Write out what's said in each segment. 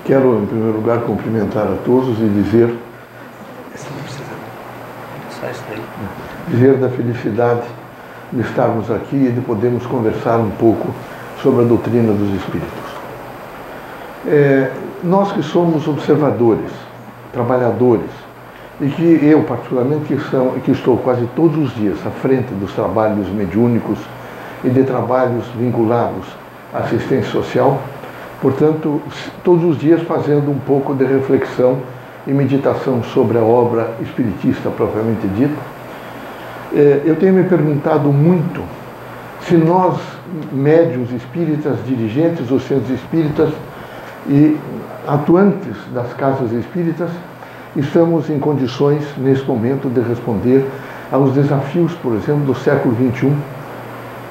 Quero, em primeiro lugar, cumprimentar a todos e dizer da felicidade de estarmos aqui e de podermos conversar um pouco sobre a doutrina dos espíritos. Nós que somos observadores, trabalhadores, e que eu, particularmente, que estou quase todos os dias à frente dos trabalhos mediúnicos e de trabalhos vinculados à assistência social, portanto, todos os dias fazendo um pouco de reflexão e meditação sobre a obra espiritista propriamente dita, eu tenho me perguntado muito se nós, médiuns espíritas, dirigentes dos centros espíritas e atuantes das casas espíritas, estamos em condições, nesse momento, de responder aos desafios, por exemplo, do século XXI,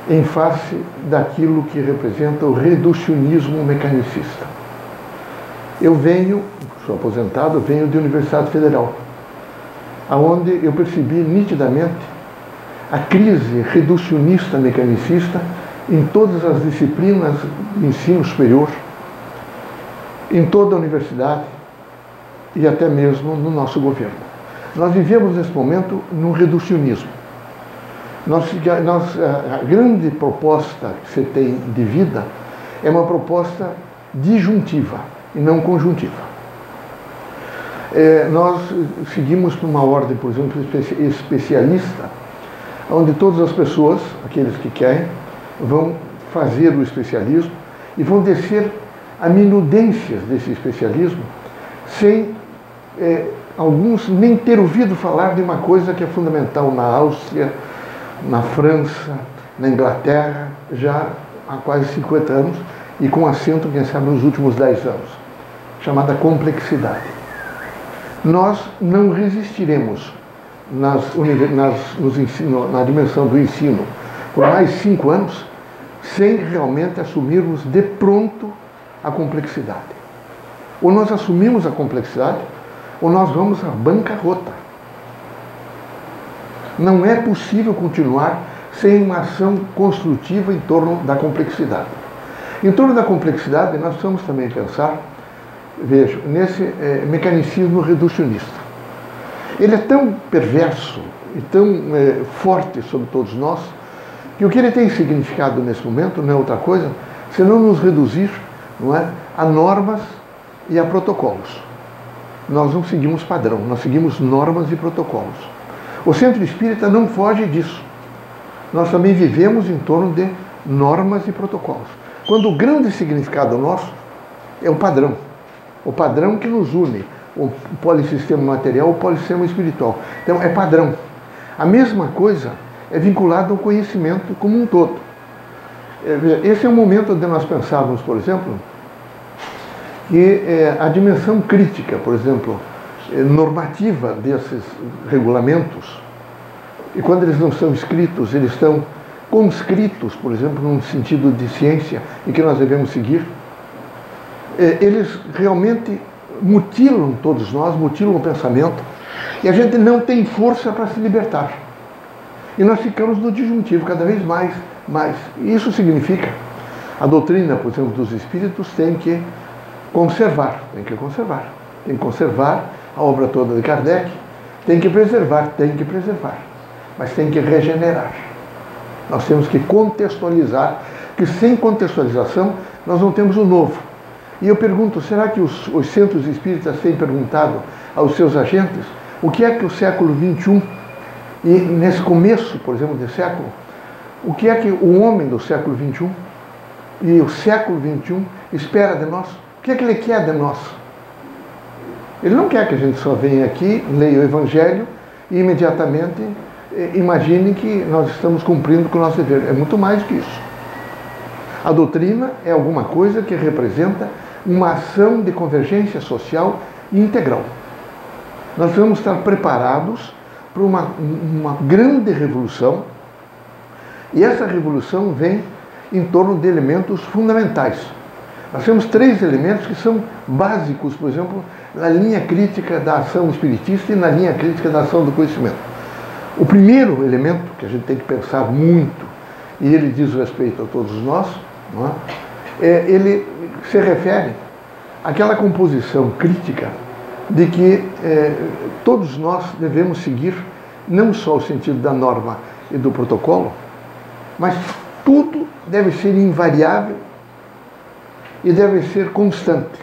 em face daquilo que representa o reducionismo mecanicista. Eu sou aposentado, venho de Universidade Federal, onde eu percebi nitidamente a crise reducionista mecanicista em todas as disciplinas de ensino superior, em toda a universidade e até mesmo no nosso governo. Nós vivemos nesse momento num reducionismo. A grande proposta que você tem de vida é uma proposta disjuntiva e não conjuntiva. Nós seguimos por uma ordem, por exemplo, especialista, onde todas as pessoas, aqueles que querem, vão fazer o especialismo e vão descer a minudências desse especialismo sem alguns nem ter ouvido falar de uma coisa que é fundamental na Áustria, na França, na Inglaterra, já há quase 50 anos, e com acento, quem sabe, nos últimos 10 anos, chamada complexidade. Nós não resistiremos na dimensão do ensino por mais 5 anos sem realmente assumirmos de pronto a complexidade. Ou nós assumimos a complexidade, ou nós vamos à bancarrota. Não é possível continuar sem uma ação construtiva em torno da complexidade. Em torno da complexidade, nós precisamos também pensar, veja, nesse mecanicismo reducionista. Ele é tão perverso e tão forte sobre todos nós, que o que ele tem significado nesse momento não é outra coisa senão nos reduzir, não é, a normas e a protocolos. Nós não seguimos padrão, nós seguimos normas e protocolos. O centro espírita não foge disso. Nós também vivemos em torno de normas e protocolos. Quando o grande significado nosso é o padrão que nos une, o polissistema material, o polissistema espiritual. Então, é padrão. A mesma coisa é vinculada ao conhecimento como um todo. Esse é o momento onde nós pensávamos, por exemplo, que a dimensão crítica, por exemplo, normativa desses regulamentos, e quando eles não são escritos, eles estão conscritos, por exemplo, num sentido de ciência em que nós devemos seguir, eles realmente mutilam todos nós, mutilam o pensamento, e a gente não tem força para se libertar. E nós ficamos no disjuntivo cada vez mais. Isso significa, a doutrina, por exemplo, dos espíritos tem que conservar a obra toda de Kardec, tem que preservar, mas tem que regenerar. Nós temos que contextualizar, que sem contextualização nós não temos o novo. E eu pergunto, será que os centros espíritas têm perguntado aos seus agentes o que é que o século XXI, e nesse começo, por exemplo, de século, o que é que o homem do século XXI e o século XXI espera de nós? O que é que ele quer de nós? Ele não quer que a gente só venha aqui, leia o Evangelho e imediatamente imagine que nós estamos cumprindo com o nosso dever. É muito mais do que isso. A doutrina é alguma coisa que representa uma ação de convergência social integral. Nós vamos estar preparados para uma grande revolução, e essa revolução vem em torno de elementos fundamentais. Nós temos 3 elementos que são básicos, por exemplo, na linha crítica da ação espiritista e na linha crítica da ação do conhecimento. O primeiro elemento que a gente tem que pensar muito, e ele diz respeito a todos nós, não é? Ele se refere àquela composição crítica de que todos nós devemos seguir não só o sentido da norma e do protocolo, mas tudo deve ser invariável e deve ser constante.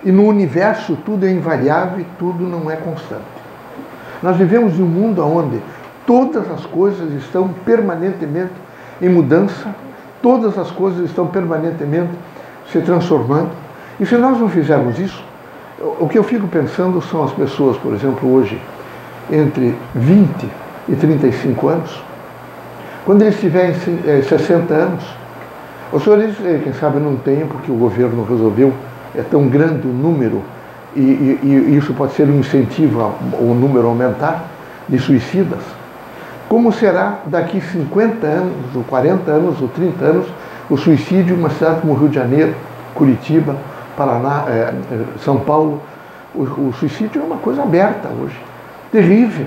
E no universo tudo é invariável e tudo não é constante. Nós vivemos em um mundo onde todas as coisas estão permanentemente em mudança, todas as coisas estão permanentemente se transformando. E se nós não fizermos isso, o que eu fico pensando são as pessoas, por exemplo, hoje, entre 20 e 35 anos, quando eles tiverem 60 anos, os senhores, quem sabe, não têm, porque o governo resolveu, é tão grande o número, e isso pode ser um incentivo ao número aumentar de suicidas. Como será daqui 50 anos, ou 40 anos, ou 30 anos, o suicídio em uma cidade como Rio de Janeiro, Curitiba, Paraná, São Paulo? O suicídio é uma coisa aberta hoje, terrível.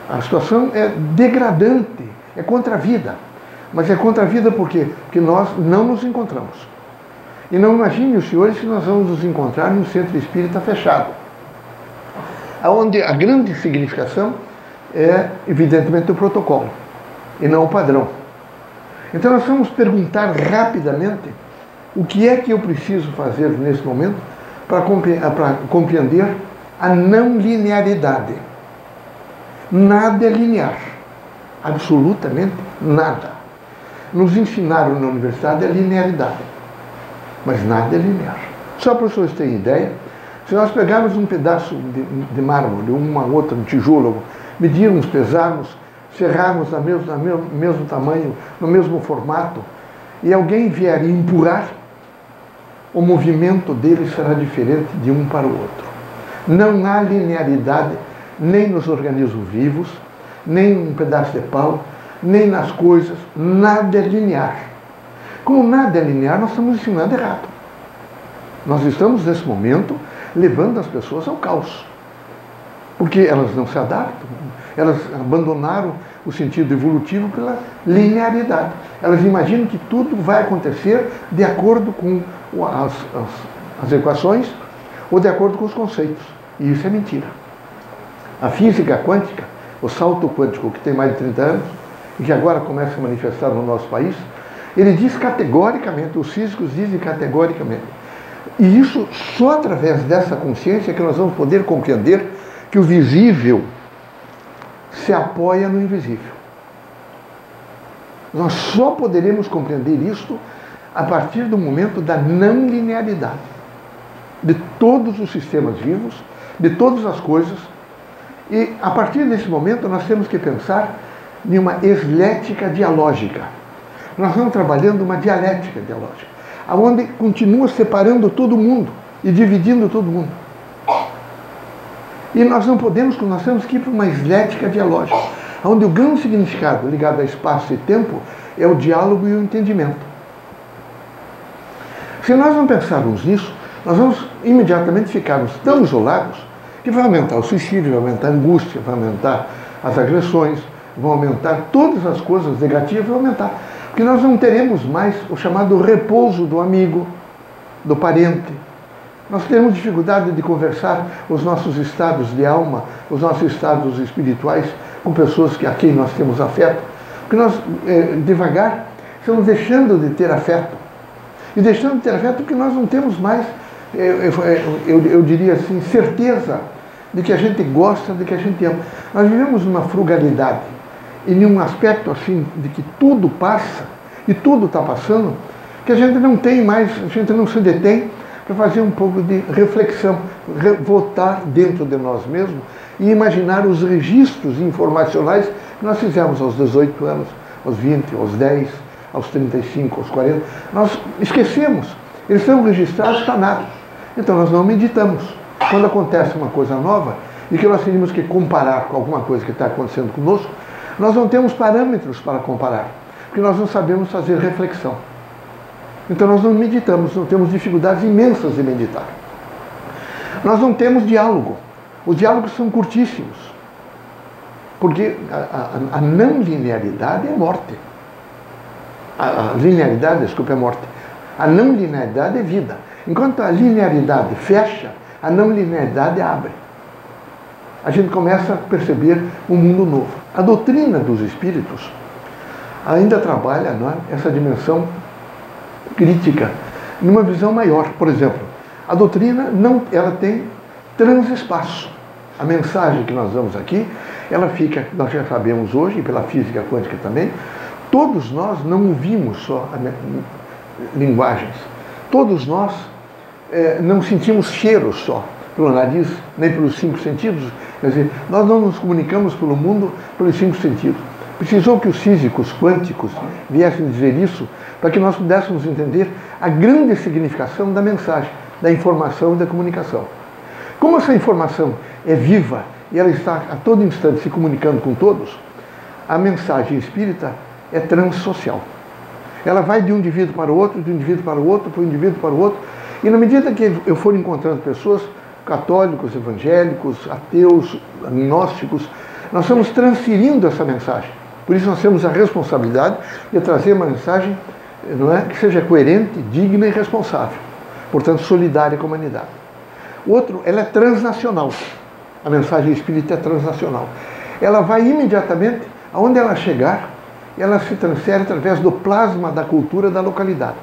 A situação é degradante, é contra a vida. Mas é contra a vida por quê? Porque nós não nos encontramos. E não imagine os senhores se nós vamos nos encontrar num centro espírita fechado, onde a grande significação é, evidentemente, o protocolo, e não o padrão. Então nós vamos perguntar rapidamente o que é que eu preciso fazer nesse momento para compreender a não linearidade. Nada é linear, absolutamente nada. Nos ensinaram na universidade a linearidade, mas nada é linear. Só para os senhores terem ideia, se nós pegarmos um pedaço de mármore, uma outra, um tijolo, medirmos, pesarmos, serrarmos no mesmo tamanho, no mesmo formato, e alguém vier empurrar, o movimento dele será diferente de um para o outro. Não há linearidade nem nos organismos vivos, nem um pedaço de pau, nem nas coisas, nada é linear. Como nada é linear, nós estamos ensinando errado. Nós estamos, nesse momento, levando as pessoas ao caos. Porque elas não se adaptam, elas abandonaram o sentido evolutivo pela linearidade. Elas imaginam que tudo vai acontecer de acordo com as equações ou de acordo com os conceitos. E isso é mentira. A física quântica, o salto quântico que tem mais de 30 anos, e que agora começa a manifestar no nosso país, ele diz categoricamente, os físicos dizem categoricamente, e isso só através dessa consciência que nós vamos poder compreender que o visível se apoia no invisível. Nós só poderemos compreender isto a partir do momento da não linearidade de todos os sistemas vivos, de todas as coisas, e a partir desse momento nós temos que pensar em uma eslética dialógica. Nós estamos trabalhando uma dialética dialógica, onde continua separando todo mundo e dividindo todo mundo. E nós não podemos, nós temos que ir para uma eslética dialógica, onde o grande significado ligado a espaço e tempo é o diálogo e o entendimento. Se nós não pensarmos nisso, nós vamos imediatamente ficarmos tão isolados que vai aumentar o suicídio, vai aumentar a angústia, vai aumentar as agressões, vão aumentar todas as coisas negativas, vão aumentar. Porque nós não teremos mais o chamado repouso do amigo, do parente. Nós teremos dificuldade de conversar os nossos estados de alma, os nossos estados espirituais com pessoas a quem nós temos afeto. Porque nós, devagar, estamos deixando de ter afeto. E deixando de ter afeto porque nós não temos mais, eu diria assim, certeza de que a gente gosta, de que a gente ama. Nós vivemos uma frugalidade e num aspecto assim de que tudo passa e tudo está passando, que a gente não tem mais, a gente não se detém para fazer um pouco de reflexão, voltar dentro de nós mesmos e imaginar os registros informacionais que nós fizemos aos 18 anos, aos 20, aos 10, aos 35, aos 40. Nós esquecemos, eles estão registrados, está nada. Então nós não meditamos. Quando acontece uma coisa nova e que nós teríamos que comparar com alguma coisa que está acontecendo conosco, nós não temos parâmetros para comparar, porque nós não sabemos fazer reflexão. Então nós não meditamos, não temos dificuldades imensas de meditar. Nós não temos diálogo. Os diálogos são curtíssimos, porque a não linearidade é morte. A linearidade, desculpa, é morte. A não linearidade é vida. Enquanto a linearidade fecha, a não linearidade abre. A gente começa a perceber um mundo novo. A doutrina dos espíritos ainda trabalha, não é, essa dimensão crítica, numa visão maior. Por exemplo, a doutrina ela tem transespaço. A mensagem que nós damos aqui, ela fica, nós já sabemos hoje, e pela física quântica também, todos nós não ouvimos só linguagens. Todos nós não sentimos cheiros só pelo nariz, nem pelos 5 sentidos. Quer dizer, nós não nos comunicamos pelo mundo pelos 5 sentidos. Precisou que os físicos quânticos viessem dizer isso para que nós pudéssemos entender a grande significação da mensagem, da informação e da comunicação. Como essa informação é viva e ela está a todo instante se comunicando com todos, a mensagem espírita é transsocial. Ela vai de um indivíduo para o outro, de um indivíduo para o outro, para um indivíduo para o outro, e na medida que eu for encontrando pessoas, católicos, evangélicos, ateus, agnósticos, nós estamos transferindo essa mensagem. Por isso nós temos a responsabilidade de trazer uma mensagem, não é, que seja coerente, digna e responsável. Portanto, solidária com a humanidade. Outro, ela é transnacional. A mensagem espírita é transnacional. Ela vai imediatamente, aonde ela chegar, ela se transfere através do plasma da cultura da localidade.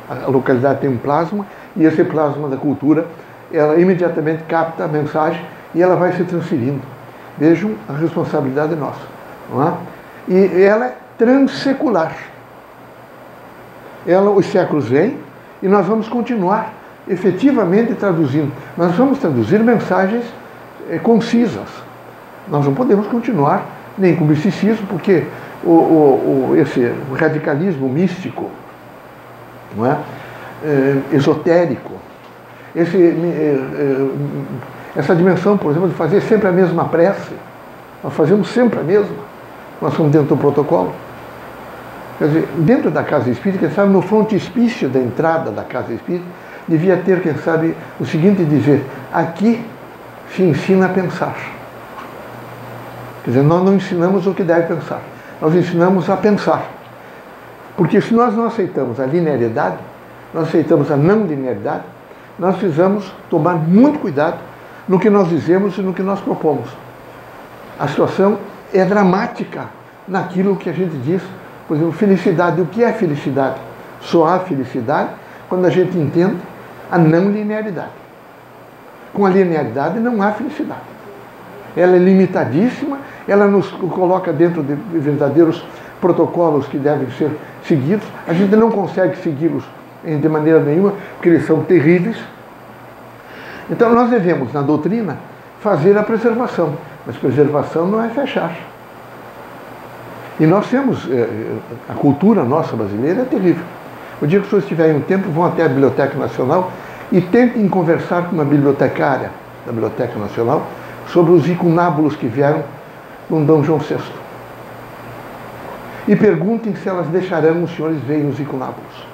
A localidade tem um plasma, e esse plasma da cultura, ela imediatamente capta a mensagem e ela vai se transferindo. Vejam, a responsabilidade é nossa. Não é? E ela é transsecular. Os séculos vêm e nós vamos continuar efetivamente traduzindo. Nós vamos traduzir mensagens concisas. Nós não podemos continuar nem com o misticismo, porque esse radicalismo místico, não é? Esotérico, essa dimensão, por exemplo, de fazer sempre a mesma prece, nós fazemos sempre a mesma, nós somos dentro do protocolo. Quer dizer, dentro da casa espírita, quem sabe, no frontispício da entrada da casa espírita, devia ter, quem sabe, o seguinte dizer: aqui se ensina a pensar. Quer dizer, nós não ensinamos o que deve pensar, nós ensinamos a pensar. Porque se nós não aceitamos a linearidade, nós aceitamos a não linearidade, nós precisamos tomar muito cuidado no que nós dizemos e no que nós propomos. A situação é dramática naquilo que a gente diz, por exemplo, felicidade. O que é felicidade? Só há felicidade quando a gente entende a não linearidade. Com a linearidade não há felicidade. Ela é limitadíssima, ela nos coloca dentro de verdadeiros protocolos que devem ser seguidos. A gente não consegue segui-los de maneira nenhuma, porque eles são terríveis. Então nós devemos, na doutrina, fazer a preservação. Mas preservação não é fechar. E nós temos, a cultura nossa brasileira é terrível. O dia que os senhores tiverem um tempo, vão até a Biblioteca Nacional e tentem conversar com uma bibliotecária da Biblioteca Nacional sobre os icunábulos que vieram com Dom João VI. E perguntem se elas deixarão os senhores verem os icunábulos.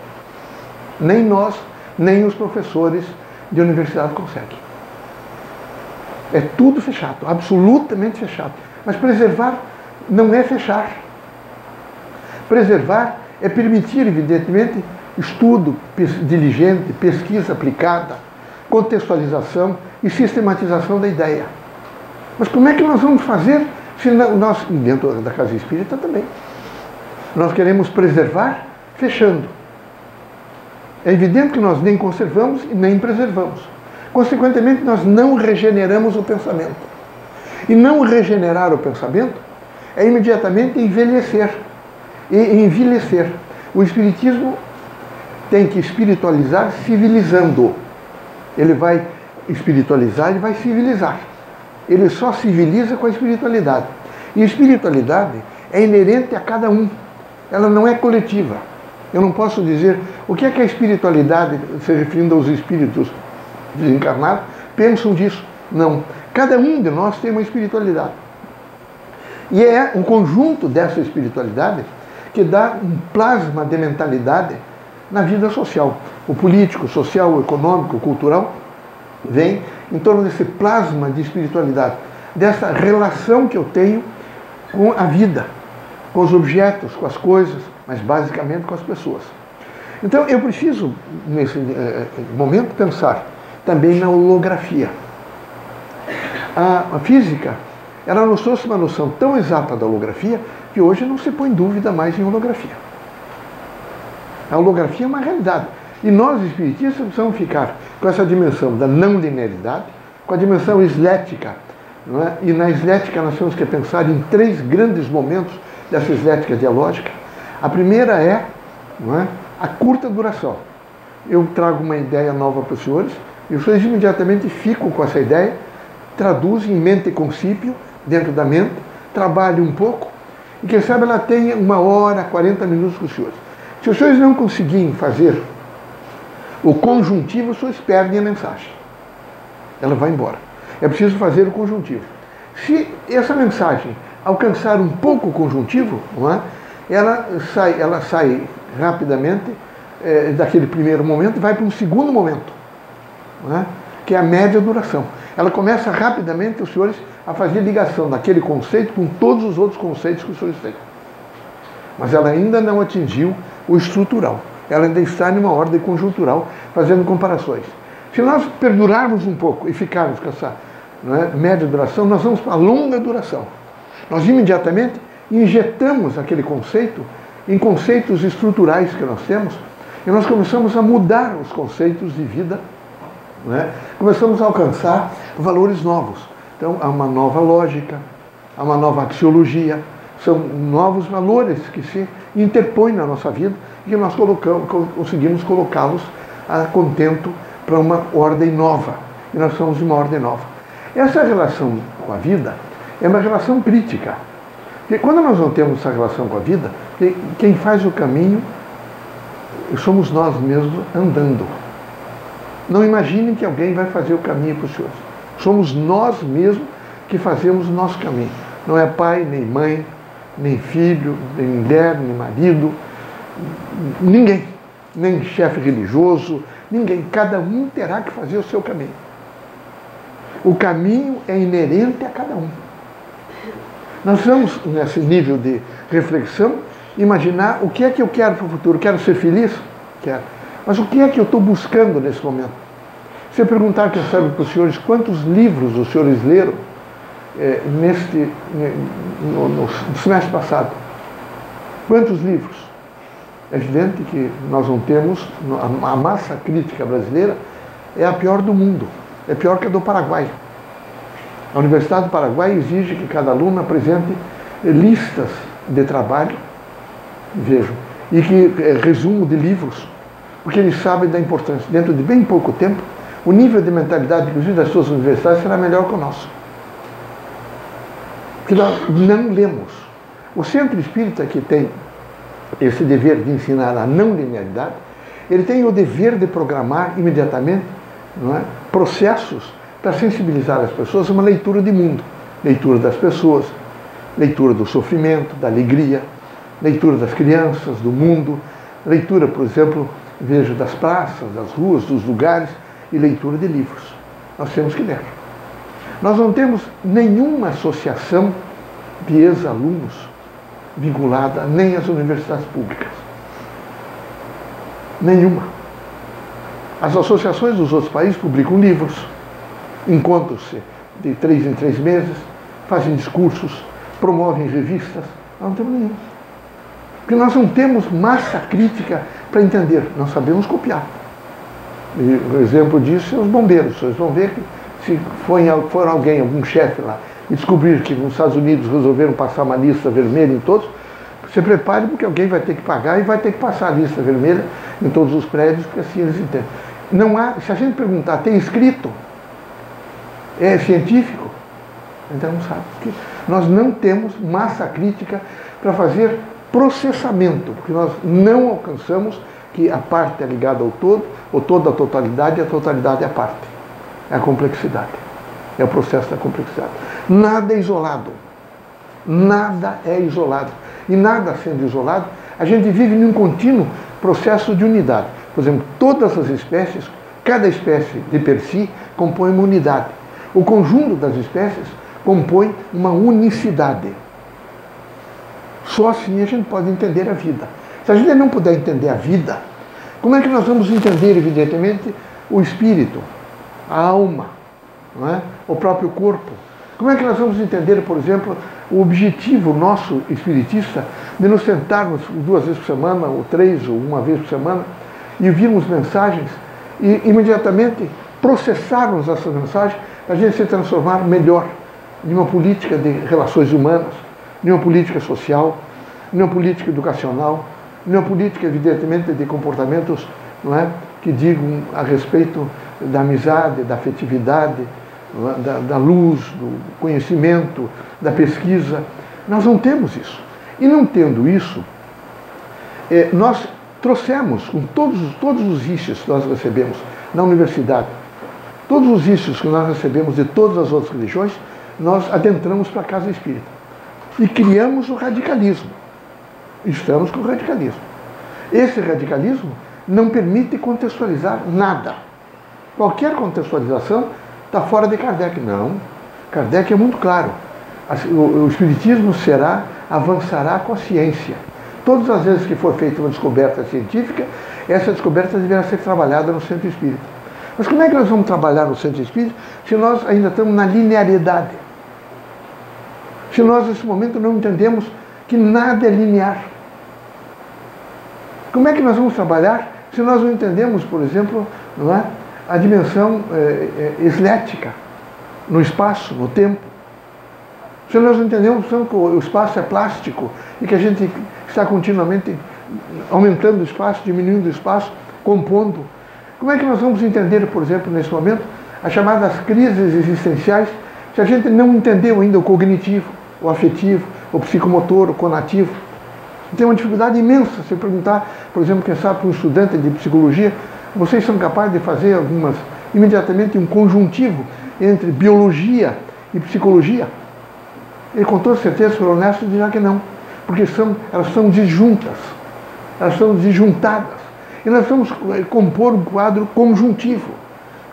Nem nós, nem os professores de universidade conseguem. É tudo fechado, absolutamente fechado. Mas preservar não é fechar. Preservar é permitir, evidentemente, estudo diligente, pesquisa aplicada, contextualização e sistematização da ideia. Mas como é que nós vamos fazer se nós, dentro da casa espírita também, nós queremos preservar fechando? É evidente que nós nem conservamos e nem preservamos. Consequentemente, nós não regeneramos o pensamento. E não regenerar o pensamento é imediatamente envelhecer e envelhecer. O Espiritismo tem que espiritualizar civilizando. Ele vai espiritualizar e vai civilizar. Ele só civiliza com a espiritualidade. E a espiritualidade é inerente a cada um. Ela não é coletiva. Eu não posso dizer o que é a espiritualidade, se referindo aos espíritos desencarnados, pensam disso. Não. Cada um de nós tem uma espiritualidade. E é um conjunto dessa espiritualidade que dá um plasma de mentalidade na vida social. O político, social, o econômico, o cultural vem em torno desse plasma de espiritualidade, dessa relação que eu tenho com a vida, com os objetos, com as coisas, mas basicamente com as pessoas. Então eu preciso, nesse momento, pensar também na holografia. A física, ela nos trouxe uma noção tão exata da holografia que hoje não se põe dúvida mais em holografia. A holografia é uma realidade. E nós, espiritistas, precisamos ficar com essa dimensão da não linearidade, com a dimensão eslética. Não é? E na eslética nós temos que pensar em 3 grandes momentos dessa eslética dialógica. A primeira é, não é, a curta duração. Eu trago uma ideia nova para os senhores, e os senhores imediatamente ficam com essa ideia, traduzem em mente e concípio, dentro da mente, trabalham um pouco, e quem sabe ela tenha 1 hora, 40 minutos com os senhores. Se os senhores não conseguirem fazer o conjuntivo, os senhores perdem a mensagem. Ela vai embora. É preciso fazer o conjuntivo. Se essa mensagem alcançar um pouco o conjuntivo, não é? ela sai rapidamente daquele primeiro momento e vai para um segundo momento, não é? Que é a média duração. Ela começa rapidamente, os senhores, a fazer ligação daquele conceito com todos os outros conceitos que os senhores têm. Mas ela ainda não atingiu o estrutural. Ela ainda está em uma ordem conjuntural, fazendo comparações. Se nós perdurarmos um pouco e ficarmos com essa, não é, média duração, nós vamos para a longa duração. Nós imediatamente injetamos aquele conceito em conceitos estruturais que nós temos e nós começamos a mudar os conceitos de vida, não é? Começamos a alcançar valores novos. Então, há uma nova lógica, há uma nova axiologia, são novos valores que se interpõem na nossa vida e que nós conseguimos colocá-los a contento para uma ordem nova. E nós somos de uma ordem nova. Essa relação com a vida é uma relação crítica. Porque quando nós não temos essa relação com a vida, quem faz o caminho somos nós mesmos andando. Não imaginem que alguém vai fazer o caminho para os senhores. Somos nós mesmos que fazemos o nosso caminho. Não é pai, nem mãe, nem filho, nem mulher, nem marido, ninguém. Nem chefe religioso, ninguém. Cada um terá que fazer o seu caminho. O caminho é inerente a cada um. Nós vamos, nesse nível de reflexão, imaginar o que é que eu quero para o futuro. Quero ser feliz? Quero. Mas o que é que eu estou buscando nesse momento? Se eu perguntar, quem sabe, para os senhores quantos livros os senhores leram no semestre passado, quantos livros? É evidente que nós não temos, a massa crítica brasileira é a pior do mundo, é pior que a do Paraguai. A Universidade do Paraguai exige que cada aluno apresente listas de trabalho, vejam, e que resumo de livros, porque eles sabem da importância. Dentro de bem pouco tempo, o nível de mentalidade, inclusive das suas universidades, será melhor que o nosso. Porque nós não lemos. O Centro Espírita, que tem esse dever de ensinar a não linearidade, ele tem o dever de programar imediatamente, não é, processos para sensibilizar as pessoas a uma leitura de mundo. Leitura das pessoas, leitura do sofrimento, da alegria, leitura das crianças, do mundo, leitura, por exemplo, vejo, das praças, das ruas, dos lugares, e leitura de livros. Nós temos que ler. Nós não temos nenhuma associação de ex-alunos vinculada nem às universidades públicas. Nenhuma. As associações dos outros países publicam livros, encontram-se de 3 em 3 meses, fazem discursos, promovem revistas. Nós não temos nenhum. Porque nós não temos massa crítica para entender, nós sabemos copiar. E o exemplo disso é os bombeiros. Vocês vão ver que se for alguém, algum chefe lá, e descobrir que nos Estados Unidos resolveram passar uma lista vermelha em todos, se prepare porque alguém vai ter que pagar e vai ter que passar a lista vermelha em todos os prédios, porque assim eles entendem. Não há, se a gente perguntar, tem escrito? É científico? Então não sabe. Porque nós não temos massa crítica para fazer processamento, porque nós não alcançamos que a parte é ligada ao todo, ou toda a totalidade, e a totalidade é a parte. É a complexidade. É o processo da complexidade. Nada é isolado. Nada é isolado. E nada sendo isolado, a gente vive num contínuo processo de unidade. Por exemplo, todas as espécies, cada espécie de per si, compõe uma unidade. O conjunto das espécies compõe uma unicidade. Só assim a gente pode entender a vida. Se a gente não puder entender a vida, Como é que nós vamos entender, evidentemente, o espírito, a alma, não é? O próprio corpo? Como é que nós vamos entender, por exemplo, o objetivo nosso espiritista de nos sentarmos 2 vezes por semana, ou 3, ou 1 vez por semana, e ouvirmos mensagens e imediatamente processarmos essas mensagens para a gente se transformar melhor em uma política de relações humanas, em uma política social, em uma política educacional, em uma política, evidentemente, de comportamentos, não é, que digam a respeito da amizade, da afetividade, da luz, do conhecimento, da pesquisa. Nós não temos isso. E não tendo isso, nós trouxemos, com todos os issues que nós recebemos na universidade, todos os issues que nós recebemos de todas as outras religiões, nós adentramos para a casa espírita. E criamos o radicalismo. Estamos com o radicalismo. Esse radicalismo não permite contextualizar nada. Qualquer contextualização está fora de Kardec. Não. Kardec é muito claro. O espiritismo avançará com a ciência. Todas as vezes que for feita uma descoberta científica, essa descoberta deverá ser trabalhada no centro espírita. Mas como é que nós vamos trabalhar no centro espírita se nós ainda estamos na linearidade? Se nós, nesse momento, não entendemos que nada é linear. Como é que nós vamos trabalhar se nós não entendemos, por exemplo, não é, a dimensão eslética no espaço, no tempo? Se nós não entendemos que o espaço é plástico e que a gente está continuamente aumentando o espaço, diminuindo o espaço, compondo. Como é que nós vamos entender, por exemplo, nesse momento, as chamadas crises existenciais, se a gente não entendeu ainda o cognitivo, o afetivo, o psicomotor, o conativo? Tem uma dificuldade imensa. Se perguntar, por exemplo, quem sabe para um estudante de psicologia, vocês são capazes de fazer imediatamente um conjuntivo entre biologia e psicologia? E com toda certeza, se for honesto, dirá que não. Porque elas são disjuntas. Elas são disjuntadas. E nós vamos compor um quadro conjuntivo.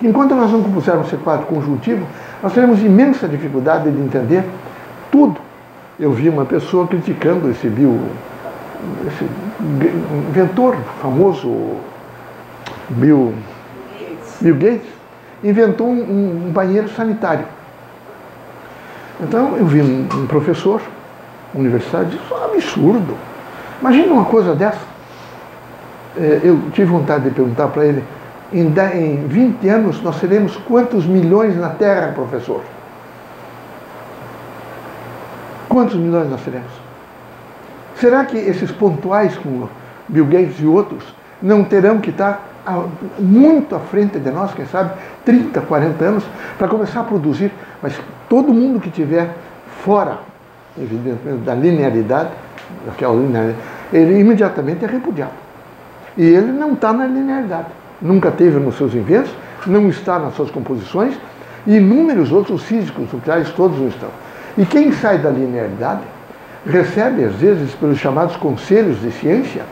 Enquanto nós não compusermos esse quadro conjuntivo, nós teremos imensa dificuldade de entender tudo. Eu vi uma pessoa criticando esse inventor famoso, Bill Gates, inventou um banheiro sanitário. Então eu vi um professor universitário disse: isso é um absurdo. Imagina uma coisa dessa. Eu tive vontade de perguntar para ele: em 20 anos nós teremos quantos milhões na Terra, professor? Quantos milhões nós teremos? Será que esses pontuais, como Bill Gates e outros, não terão que estar muito à frente de nós, quem sabe, 30, 40 anos, para começar a produzir? Mas todo mundo que estiver fora, evidentemente, da linearidade, daquela linearidade, ele imediatamente é repudiado. E ele não está na linearidade. Nunca teve nos seus inventos, não está nas suas composições, e inúmeros outros físicos nucleares todos não estão. E quem sai da linearidade recebe, às vezes, pelos chamados conselhos de ciência,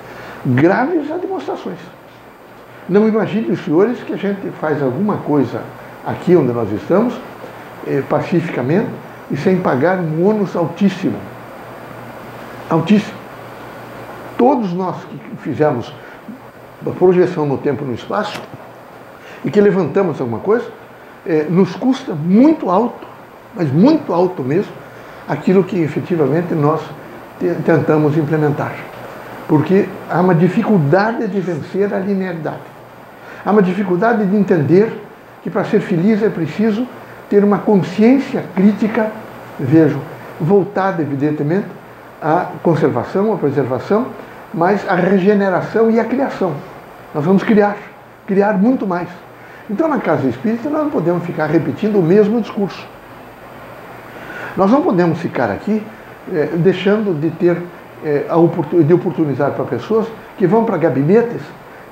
graves demonstrações. Não imagine, os senhores, que a gente faz alguma coisa aqui onde nós estamos, pacificamente, e sem pagar um ônus altíssimo. Altíssimo. Todos nós que fizemos a projeção no tempo e no espaço, e que levantamos alguma coisa, nos custa muito alto, mas muito alto mesmo, aquilo que efetivamente nós tentamos implementar. Porque há uma dificuldade de vencer a linearidade. Há uma dificuldade de entender que para ser feliz é preciso ter uma consciência crítica, vejo, voltada evidentemente à conservação, à preservação, mas à regeneração e à criação. Nós vamos criar muito mais. Então na casa espírita nós não podemos ficar repetindo o mesmo discurso. Nós não podemos ficar aqui deixando de ter de oportunizar para pessoas que vão para gabinetes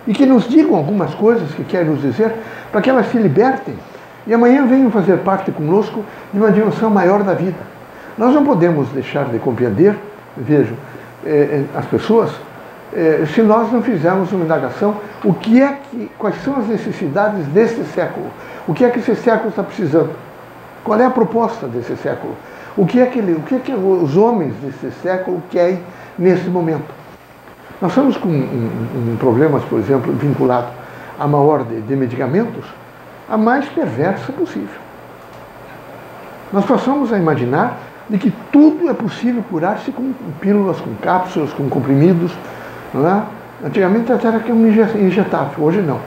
e que nos digam algumas coisas que querem nos dizer, para que elas se libertem e amanhã venham fazer parte conosco de uma dimensão maior da vida. Nós não podemos deixar de compreender, vejo, as pessoas, se nós não fizermos uma indagação, quais são as necessidades desse século, o que é que esse século está precisando, qual é a proposta desse século, o que é que os homens desse século querem nesse momento. Nós estamos com problemas, por exemplo, vinculado a uma ordem de medicamentos a mais perversa possível. Nós passamos a imaginar de que tudo é possível curar-se com pílulas, com cápsulas, com comprimidos. Não é? Antigamente até era injetável, hoje não.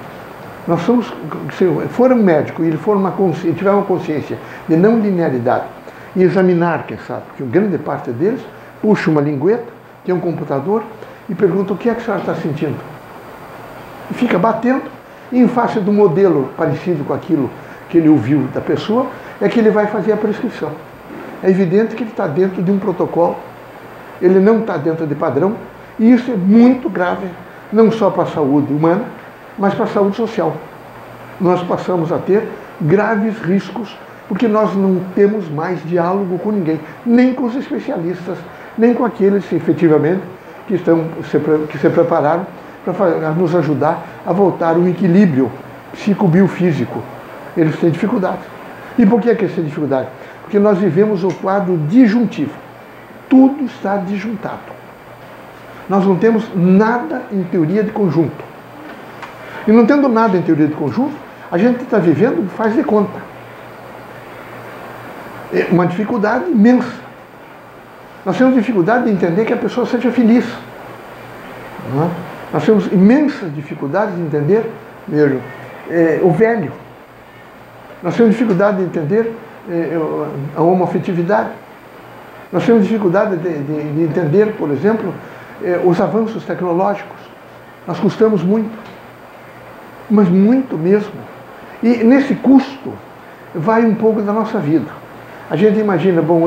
Nós somos, se for um médico e ele tiver uma consciência de não linearidade e examinar, quem sabe, porque grande parte deles puxa uma lingueta, tem um computador e pergunta o que é que a senhora está sentindo. E fica batendo, e em face do modelo parecido com aquilo que ele ouviu da pessoa, é que ele vai fazer a prescrição. É evidente que ele está dentro de um protocolo, ele não está dentro de padrão, e isso é muito grave, não só para a saúde humana, mas para a saúde social. Nós passamos a ter graves riscos, porque nós não temos mais diálogo com ninguém, nem com os especialistas, nem com aqueles, efetivamente, que se prepararam para nos ajudar a voltar ao equilíbrio psicobiofísico. Eles têm dificuldade. E por que eles têm dificuldade? Porque nós vivemos o quadro disjuntivo. Tudo está disjuntado. Nós não temos nada em teoria de conjunto. E não tendo nada em teoria de conjunto, a gente está vivendo faz de conta. É uma dificuldade imensa. Nós temos dificuldade de entender que a pessoa seja feliz. Não é? Nós temos imensas dificuldades de entender, veja, o velho. Nós temos dificuldade de entender a homoafetividade. Nós temos dificuldade de entender, por exemplo, os avanços tecnológicos. Nós custamos muito, mas muito mesmo. E nesse custo vai um pouco da nossa vida. A gente imagina, bom,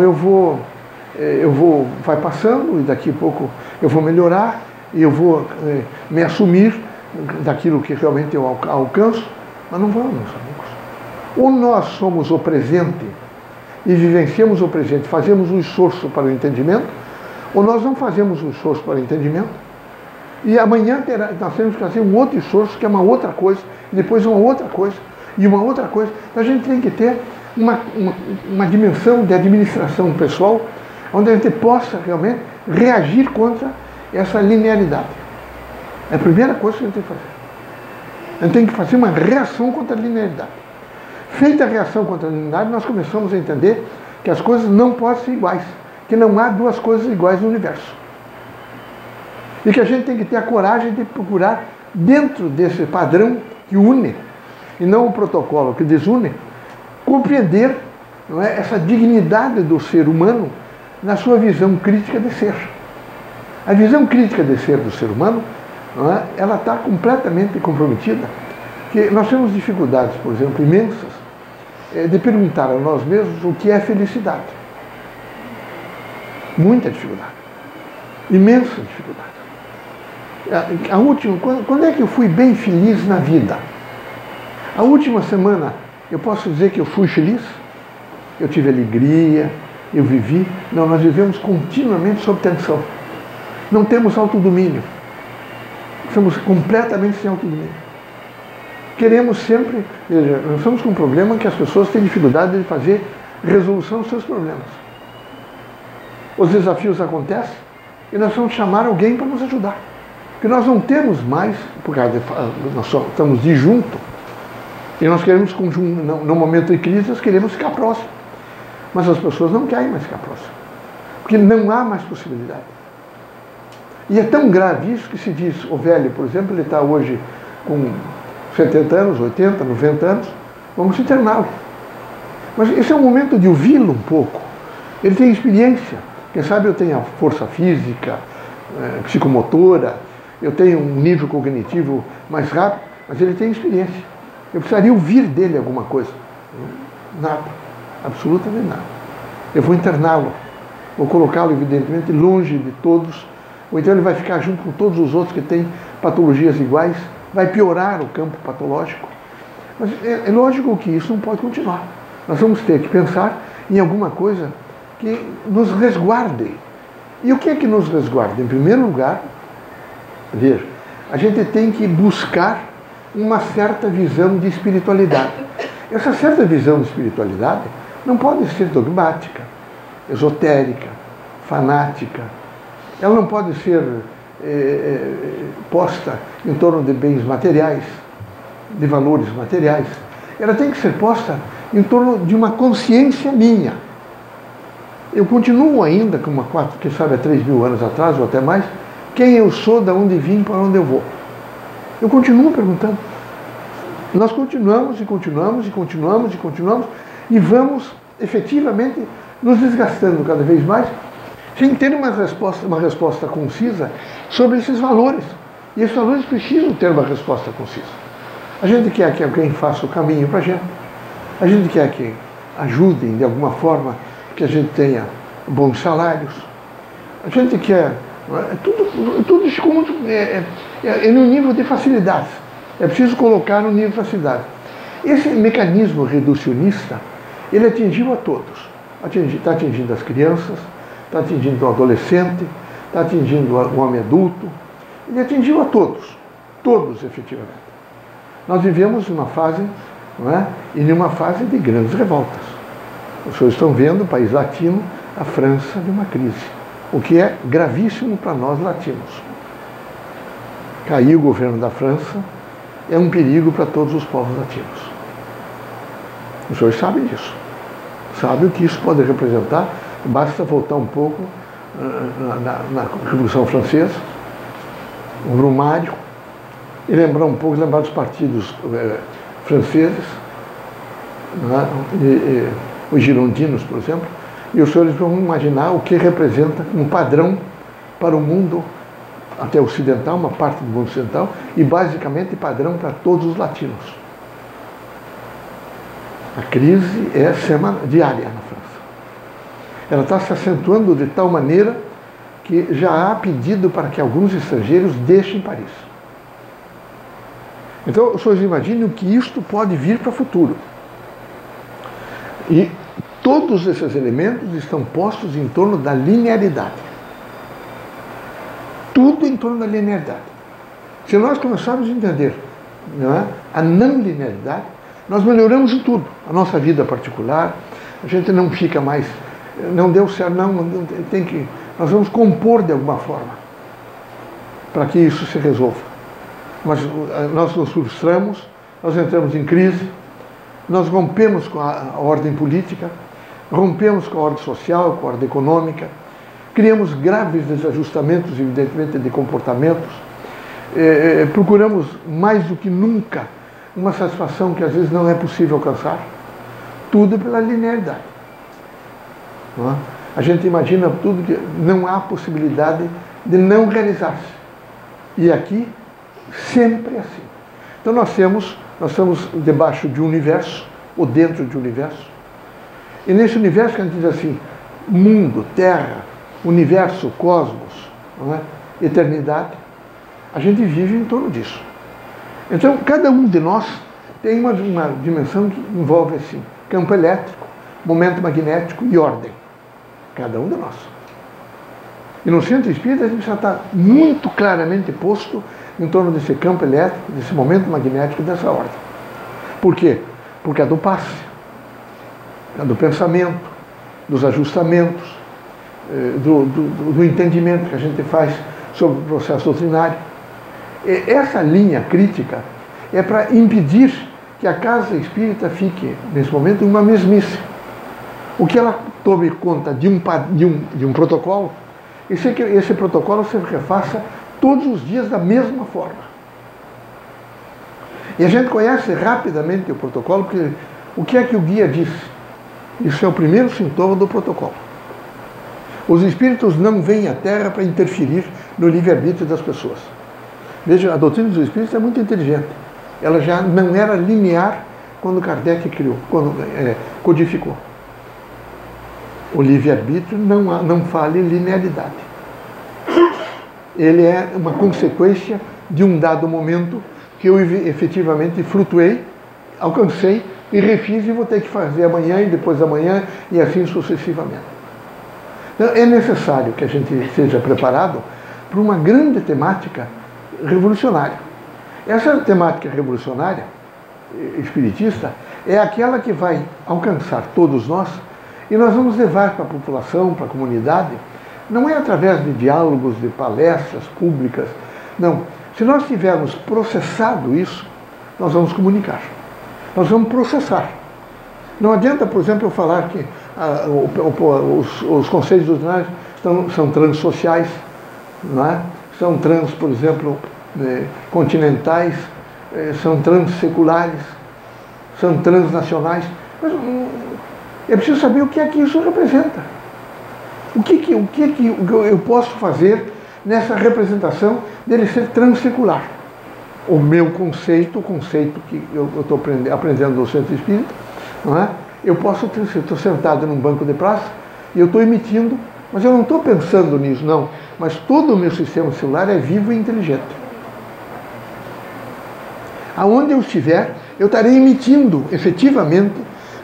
vai passando e daqui a pouco eu vou melhorar e eu vou me assumir daquilo que realmente eu alcanço, mas não vamos, amigos. Ou nós somos o presente e vivenciamos o presente, fazemos um esforço para o entendimento, ou nós não fazemos um esforço para o entendimento, e amanhã nós temos que fazer um outro esforço, que é uma outra coisa, e depois uma outra coisa, e uma outra coisa. Então a gente tem que ter uma dimensão de administração pessoal, onde a gente possa realmente reagir contra essa linearidade. É a primeira coisa que a gente tem que fazer. A gente tem que fazer uma reação contra a linearidade. Feita a reação contra a linearidade, nós começamos a entender que as coisas não podem ser iguais, que não há duas coisas iguais no universo. E que a gente tem que ter a coragem de procurar, dentro desse padrão que une, e não o protocolo que desune, compreender, não é, essa dignidade do ser humano na sua visão crítica de ser. A visão crítica de ser do ser humano, não é, ela está completamente comprometida, que nós temos dificuldades, por exemplo, imensas, de perguntar a nós mesmos o que é felicidade. Muita dificuldade. Imensa dificuldade. A última, quando é que eu fui bem feliz na vida? A última semana, eu posso dizer que eu fui feliz? Eu tive alegria, eu vivi? Não, nós vivemos continuamente sob tensão. Não temos autodomínio. Somos completamente sem autodomínio. Queremos sempre, veja, nós estamos com um problema que as pessoas têm dificuldade de fazer resolução dos seus problemas. Os desafios acontecem e nós vamos chamar alguém para nos ajudar. Porque nós não temos mais, por causa nós estamos disjunto, e nós queremos, no momento de crise, nós queremos ficar próximo. Mas as pessoas não querem mais ficar próximo. Porque não há mais possibilidade. E é tão grave isso que se diz, o velho, por exemplo, ele está hoje com 70 anos, 80, 90 anos, vamos interná-lo. Mas esse é um momento de ouvi-lo um pouco. Ele tem experiência. Quem sabe eu tenho a força física, psicomotora, eu tenho um nível cognitivo mais rápido, mas ele tem experiência. Eu precisaria ouvir dele alguma coisa. Nada. Absolutamente nada. Eu vou interná-lo. Vou colocá-lo, evidentemente, longe de todos. Ou então ele vai ficar junto com todos os outros que têm patologias iguais. Vai piorar o campo patológico. Mas é lógico que isso não pode continuar. Nós vamos ter que pensar em alguma coisa que nos resguarde. E o que é que nos resguarda? Em primeiro lugar, veja, a gente tem que buscar uma certa visão de espiritualidade. Essa certa visão de espiritualidade não pode ser dogmática, esotérica, fanática. Ela não pode ser posta em torno de bens materiais, de valores materiais. Ela tem que ser posta em torno de uma consciência minha. Eu continuo ainda, como quem sabe há 3.000 anos atrás, ou até mais, quem eu sou, de onde vim, para onde eu vou. Eu continuo perguntando. Nós continuamos e continuamos e continuamos e continuamos e vamos efetivamente nos desgastando cada vez mais, sem ter uma resposta concisa sobre esses valores. E esses valores precisam ter uma resposta concisa. A gente quer que alguém faça o caminho para a gente quer que ajudem de alguma forma, que a gente tenha bons salários. A gente quer... Tudo isso no nível de facilidade. É preciso colocar no nível de facilidade. Esse mecanismo reducionista, ele atingiu a todos. Está atingindo as crianças, está atingindo o adolescente, está atingindo o homem adulto. Ele atingiu a todos. Todos, efetivamente. Nós vivemos uma fase, não é? E numa fase de grandes revoltas. Os senhores estão vendo o país latino, a França, de uma crise. O que é gravíssimo para nós latinos. Cair o governo da França é um perigo para todos os povos latinos. Os senhores sabem disso. Sabem o que isso pode representar. Basta voltar um pouco na Revolução Francesa, o Brumário, e lembrar um pouco, lembrar dos partidos franceses, os girondinos, por exemplo, e os senhores vão imaginar o que representa um padrão para o mundo até ocidental, uma parte do mundo ocidental, e basicamente padrão para todos os latinos. A crise é diária na França. Ela está se acentuando de tal maneira que já há pedido para que alguns estrangeiros deixem Paris. Então, os senhores imaginem o que isto pode vir para o futuro. E todos esses elementos estão postos em torno da linearidade. Tudo em torno da linearidade. Se nós começarmos a entender, não é, a não linearidade, nós melhoramos em tudo. A nossa vida particular, a gente não fica mais, não deu certo, nós vamos compor de alguma forma para que isso se resolva. Mas nós nos frustramos, nós entramos em crise, nós rompemos com a ordem política, rompemos com a ordem social, com a ordem econômica, criamos graves desajustamentos, evidentemente, de comportamentos, procuramos mais do que nunca uma satisfação que às vezes não é possível alcançar, tudo pela linearidade. Não é? A gente imagina tudo que não há possibilidade de não realizar-se. E aqui, sempre assim. Então nós estamos debaixo de um universo, ou dentro de um universo, e nesse universo que a gente diz assim, mundo, terra, universo, cosmos, não é? Eternidade, a gente vive em torno disso. Então, cada um de nós tem uma dimensão que envolve assim, campo elétrico, momento magnético e ordem. Cada um de nós. E no centro espírita a gente já está muito claramente posto em torno desse campo elétrico, desse momento magnético, dessa ordem. Por quê? Porque é do passe, é do pensamento, dos ajustamentos, do entendimento que a gente faz sobre o processo doutrinário. E essa linha crítica é para impedir que a casa espírita fique, nesse momento, em uma mesmice. O que ela tome conta de um protocolo, esse protocolo se refaça todos os dias da mesma forma. E a gente conhece rapidamente o protocolo, porque o que é que o guia disse? Isso é o primeiro sintoma do protocolo. Os espíritos não vêm à Terra para interferir no livre-arbítrio das pessoas. Veja, a doutrina dos espíritos é muito inteligente. Ela já não era linear quando Kardec codificou. O livre-arbítrio não fala em linearidade. Ele é uma consequência de um dado momento que eu efetivamente flutuei, alcancei e refiz e vou ter que fazer amanhã e depois da manhã e assim sucessivamente. Então, é necessário que a gente seja preparado para uma grande temática revolucionária. Essa temática revolucionária espiritista é aquela que vai alcançar todos nós e nós vamos levar para a população, para a comunidade, não é através de diálogos, de palestras públicas, não. Se nós tivermos processado isso, nós vamos comunicar. Nós vamos processar. Não adianta, por exemplo, eu falar que os conceitos doutrinários são transsociais, não é? São trans, por exemplo, continentais, são transseculares, são transnacionais. Mas é preciso saber o que é que isso representa. O que eu posso fazer nessa representação dele ser transsecular? O meu conceito, o conceito que eu estou aprendendo no Centro Espírita, não é? Eu estou sentado num banco de praça e eu estou emitindo, mas eu não estou pensando nisso, não. Mas todo o meu sistema celular é vivo e inteligente. Aonde eu estiver, eu estarei emitindo, efetivamente,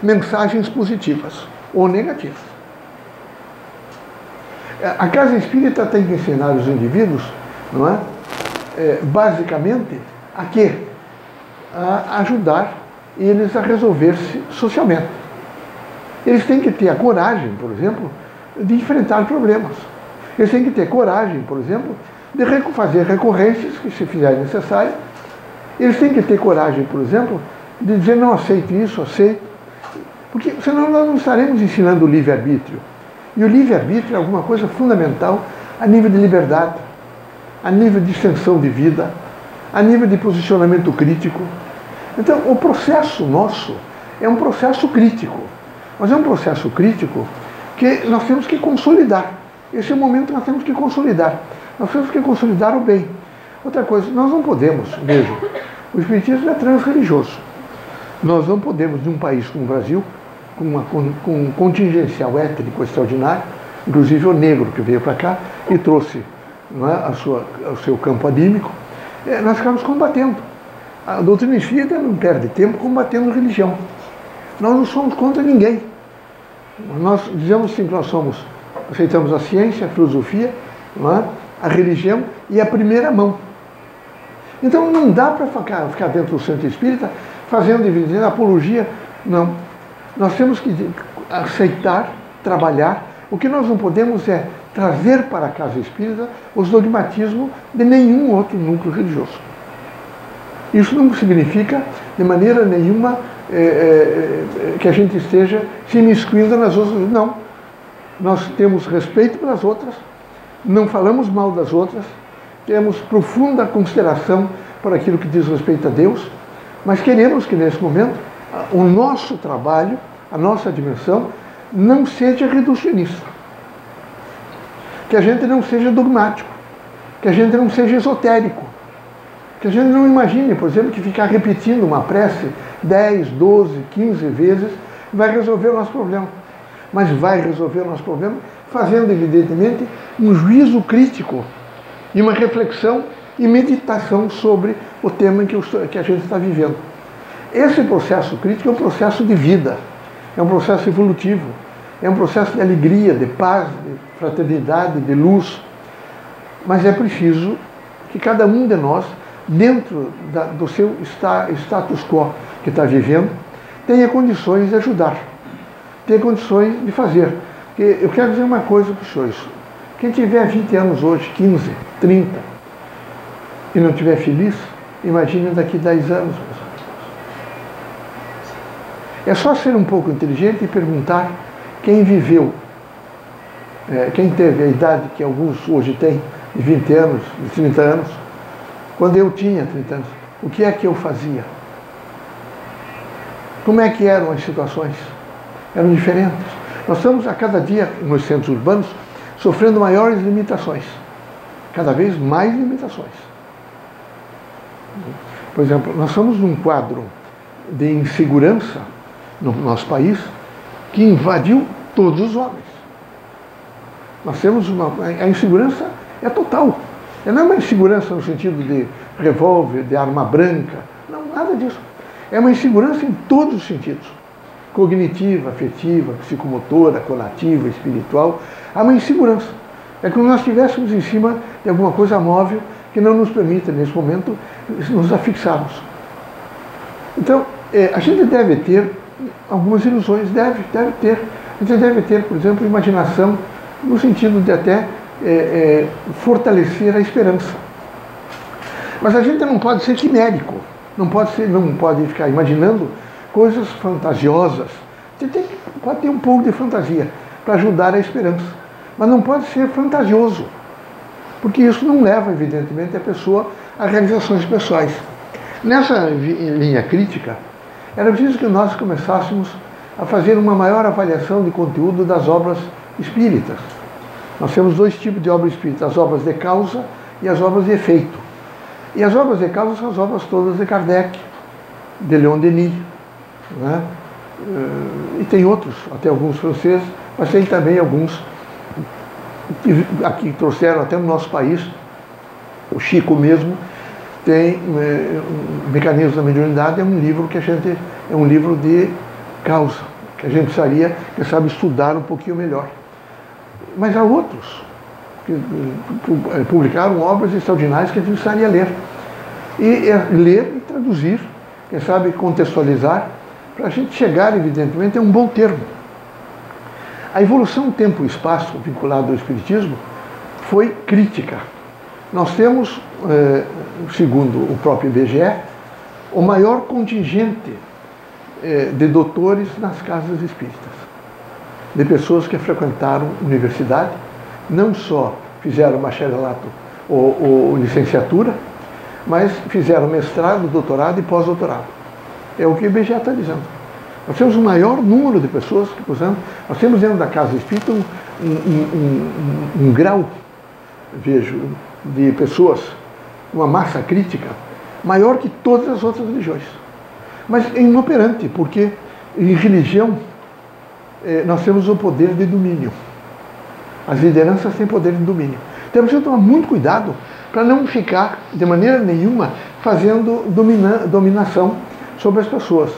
mensagens positivas ou negativas. A Casa Espírita tem que ensinar os indivíduos, não é? Basicamente, a quê? A ajudar eles a resolver-se socialmente. Eles têm que ter a coragem, por exemplo, de enfrentar problemas. Eles têm que ter coragem, por exemplo, de fazer recorrências que se fizerem necessário. Eles têm que ter coragem, por exemplo, de dizer não aceito isso, aceito. Porque senão nós não estaremos ensinando o livre-arbítrio. E o livre-arbítrio é alguma coisa fundamental a nível de liberdade, a nível de extensão de vida, a nível de posicionamento crítico. Então, o processo nosso é um processo crítico, mas é um processo crítico que nós temos que consolidar. Esse é o momento que nós temos que consolidar. Nós temos que consolidar o bem. Outra coisa, nós não podemos, veja, o Espiritismo é transreligioso. Nós não podemos, num país como o Brasil, com um contingencial étnico extraordinário, inclusive o negro que veio para cá e trouxe, não é, o seu campo anímico, nós ficamos combatendo. A doutrina espírita não perde tempo combatendo religião. Nós não somos contra ninguém. Nós dizemos assim que nós aceitamos a ciência, a filosofia, não é, a religião e a primeira mão. Então não dá para ficar dentro do Centro Espírita fazendo dividir apologia, não. Nós temos que aceitar, trabalhar. O que nós não podemos é trazer para a Casa Espírita os dogmatismos de nenhum outro núcleo religioso. Isso não significa, de maneira nenhuma, que a gente esteja se imiscuindo nas outras. Não. Nós temos respeito pelas outras, não falamos mal das outras, temos profunda consideração por aquilo que diz respeito a Deus, mas queremos que, nesse momento, o nosso trabalho, a nossa dimensão, não seja reducionista. Que a gente não seja dogmático, que a gente não seja esotérico, que a gente não imagine, por exemplo, que ficar repetindo uma prece 10, 12, 15 vezes vai resolver o nosso problema. Mas vai resolver o nosso problema fazendo, evidentemente, um juízo crítico e uma reflexão e meditação sobre o tema que a gente está vivendo. Esse processo crítico é um processo de vida, é um processo evolutivo, é um processo de alegria, de paz, de fraternidade, de luz. Mas é preciso que cada um de nós, dentro do seu status quo que está vivendo, tenha condições de ajudar, tenha condições de fazer. Porque eu quero dizer uma coisa para os senhores. Quem tiver 20 anos hoje, 15, 30, e não estiver feliz, imagine daqui 10 anos. É só ser um pouco inteligente e perguntar quem viveu, quem teve a idade que alguns hoje têm, de 20 anos, de 30 anos, quando eu tinha 30 anos, o que é que eu fazia? Como é que eram as situações? Eram diferentes. Nós estamos a cada dia, nos centros urbanos, sofrendo maiores limitações. Cada vez mais limitações. Por exemplo, nós somos num quadro de insegurança no nosso país que invadiu todos os homens. Nós temos a insegurança é total. Não é uma insegurança no sentido de revólver, de arma branca. Não, nada disso. É uma insegurança em todos os sentidos. Cognitiva, afetiva, psicomotora, conativa, espiritual. Há uma insegurança. É como se nós estivéssemos em cima de alguma coisa móvel que não nos permita, nesse momento, nos afixarmos. Então, a gente deve ter algumas ilusões, deve ter. A gente deve ter, por exemplo, imaginação no sentido de até fortalecer a esperança. Mas a gente não pode ser quimérico, não pode ficar imaginando coisas fantasiosas. Pode ter um pouco de fantasia para ajudar a esperança, mas não pode ser fantasioso, porque isso não leva, evidentemente, a pessoa a realizações pessoais. Nessa linha crítica, era preciso que nós começássemos a fazer uma maior avaliação de conteúdo das obras espíritas. Nós temos dois tipos de obras espíritas, as obras de causa e as obras de efeito. E as obras de causa são as obras todas de Kardec, de Leon Denis, né? E tem outros, até alguns franceses, mas tem também alguns que aqui trouxeram até no nosso país. O Chico mesmo tem Mecanismos da Mediunidade, é um livro é um livro de causa, que a gente precisaria, quem sabe, estudar um pouquinho melhor. Mas há outros que publicaram obras extraordinárias que a gente precisaria ler. E ler e traduzir, quem sabe contextualizar, para a gente chegar, evidentemente, a um bom termo. A evolução tempo e espaço vinculada ao Espiritismo foi crítica. Nós temos, segundo o próprio IBGE, o maior contingente de doutores nas casas espíritas, de pessoas que frequentaram universidade, não só fizeram bacharelato ou licenciatura, mas fizeram mestrado, doutorado e pós-doutorado. É o que o IBGE está dizendo. Nós temos o maior número de pessoas que, portanto, nós temos dentro da casa espírita um grau, vejo, de pessoas, uma massa crítica, maior que todas as outras religiões. Mas é inoperante, porque em religião nós temos o poder de domínio. As lideranças têm poder de domínio. Então precisamos tomar muito cuidado para não ficar, de maneira nenhuma, fazendo dominação sobre as pessoas.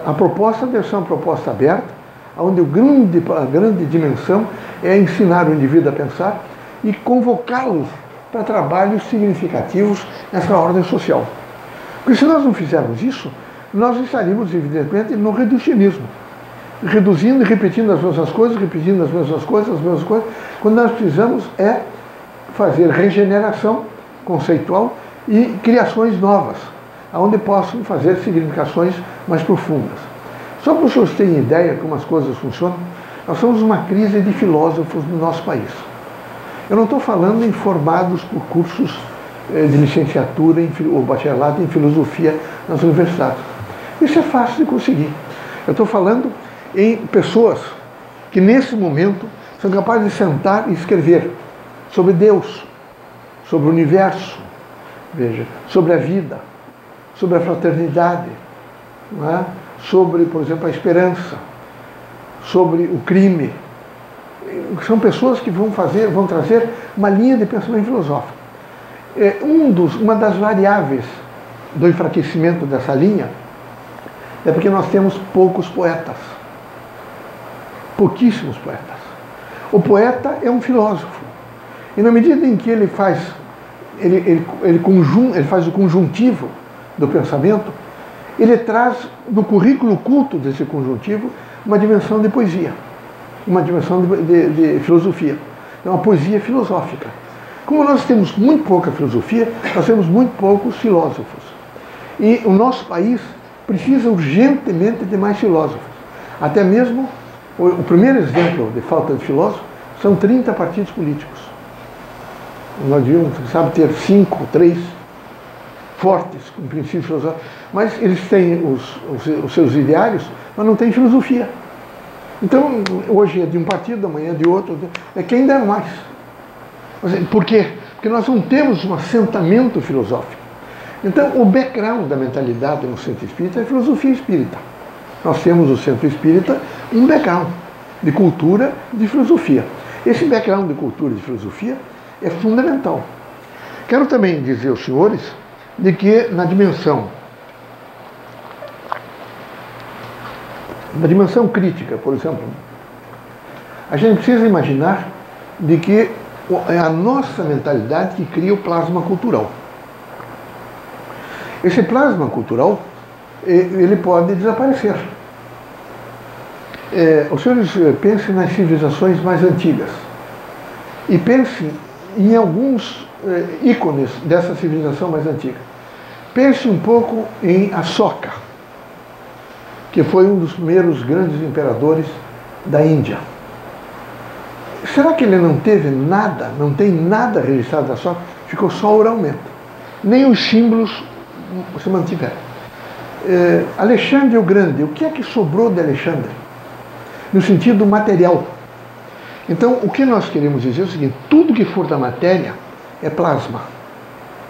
A proposta deve ser uma proposta aberta, onde a grande dimensão é ensinar o indivíduo a pensar e convocá-los para trabalhos significativos nessa ordem social. Porque se nós não fizermos isso, nós estaríamos, evidentemente, no reducionismo. Reduzindo e repetindo as mesmas coisas, quando nós precisamos fazer regeneração conceitual e criações novas, onde possam fazer significações mais profundas. Só para os senhores terem ideia de como as coisas funcionam, nós somos uma crise de filósofos no nosso país. Eu não estou falando em formados por cursos de licenciatura ou bacharelato em filosofia nas universidades. Isso é fácil de conseguir. Eu estou falando em pessoas que, nesse momento, são capazes de sentar e escrever sobre Deus, sobre o universo, veja, sobre a vida, sobre a fraternidade, não é? Sobre, por exemplo, a esperança, sobre o crime. São pessoas que vão trazer uma linha de pensamento filosófico. Uma das variáveis do enfraquecimento dessa linha é porque nós temos poucos poetas. Pouquíssimos poetas. O poeta é um filósofo. E na medida em que ele faz o conjuntivo do pensamento, ele traz no currículo culto desse conjuntivo uma dimensão de poesia, uma dimensão de filosofia. É uma poesia filosófica. Como nós temos muito pouca filosofia, nós temos muito poucos filósofos. E o nosso país precisa urgentemente de mais filósofos. Até mesmo, o primeiro exemplo de falta de filósofos são 30 partidos políticos. Nós devíamos, ter 5, 3 fortes, com princípios filosóficos, mas eles têm os seus ideários, mas não têm filosofia. Então, hoje é de um partido, amanhã é de outro, quem dera mais. Por quê? Porque nós não temos um assentamento filosófico. Então, o background da mentalidade no centro espírita é a filosofia espírita. Nós temos no centro espírita um background de cultura e de filosofia. Esse background de cultura e de filosofia é fundamental. Quero também dizer aos senhores de que na dimensão crítica, por exemplo, a gente precisa imaginar de que é a nossa mentalidade que cria o plasma cultural. Esse plasma cultural, ele pode desaparecer. Os senhores pensem nas civilizações mais antigas e pensem em alguns ícones dessa civilização mais antiga. Pense um pouco em Ashoka, que foi um dos primeiros grandes imperadores da Índia. Será que ele não teve nada, não tem nada registrado da Ashoka? Ficou só oralmente. Nem os símbolos se mantiveram. Alexandre o Grande, o que é que sobrou de Alexandre? No sentido material. Então, o que nós queremos dizer é o seguinte: tudo que for da matéria é plasma.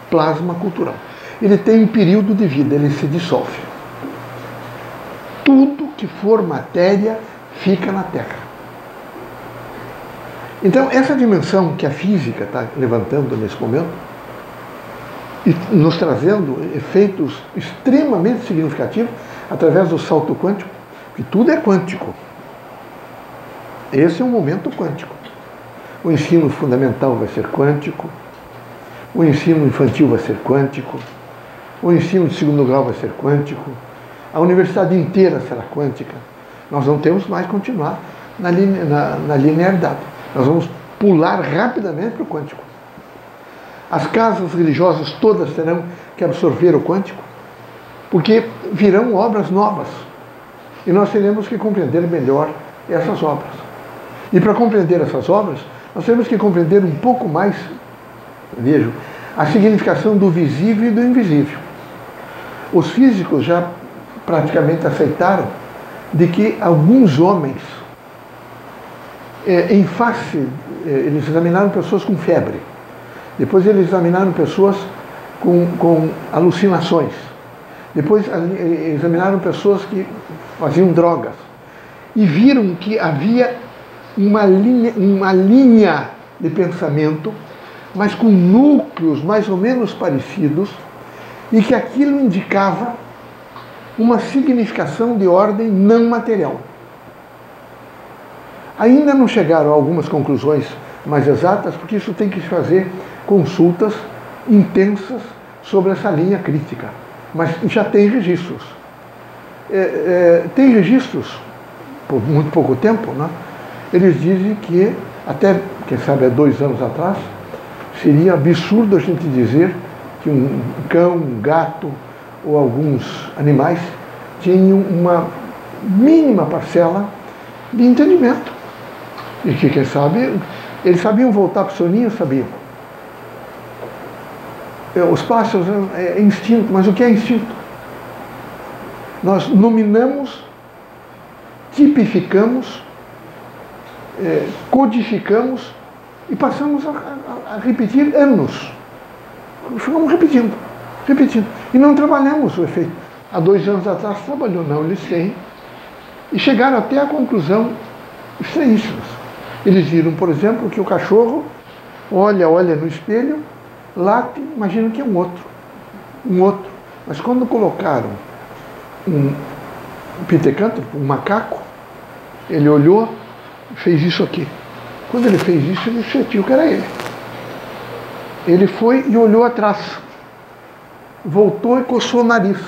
Plasma cultural. Ele tem um período de vida, ele se dissolve. Tudo que for matéria fica na Terra. Então, essa dimensão que a física está levantando nesse momento e nos trazendo efeitos extremamente significativos através do salto quântico, que tudo é quântico. Esse é um momento quântico. O ensino fundamental vai ser quântico, o ensino infantil vai ser quântico, o ensino de segundo grau vai ser quântico, a universidade inteira será quântica. Nós não temos mais continuar na linearidade. Nós vamos pular rapidamente para o quântico. As casas religiosas todas terão que absorver o quântico, porque virão obras novas. E nós teremos que compreender melhor essas obras. E para compreender essas obras, nós temos que compreender um pouco mais, vejo, a significação do visível e do invisível. Os físicos já praticamente aceitaram de que alguns homens, em face, eles examinaram pessoas com febre, depois eles examinaram pessoas com alucinações, depois examinaram pessoas que faziam drogas e viram que havia uma linha de pensamento, mas com núcleos mais ou menos parecidos, e que aquilo indicava uma significação de ordem não material. Ainda não chegaram a algumas conclusões mais exatas, porque isso tem que se fazer consultas intensas sobre essa linha crítica. Mas já tem registros. Tem registros, por muito pouco tempo, né? Eles dizem que, até, quem sabe, há 2 anos atrás, seria absurdo a gente dizer que um cão, um gato ou alguns animais tinham uma mínima parcela de entendimento. E que, quem sabe, eles sabiam voltar para o soninho, sabiam. Os pássaros é instinto, mas o que é instinto? Nós nominamos, tipificamos, codificamos e passamos a repetir anos. Ficamos repetindo. E não trabalhamos o efeito. Há 2 anos atrás trabalhou, não, eles têm. E chegaram até a conclusão estranhíssima. Eles viram, por exemplo, que o cachorro olha no espelho, late, imagina que é um outro. Mas quando colocaram um pitecântropo, um macaco, ele olhou, fez isso aqui. Quando ele fez isso, ele sentiu que era ele. Ele foi e olhou atrás. Voltou e coçou o nariz.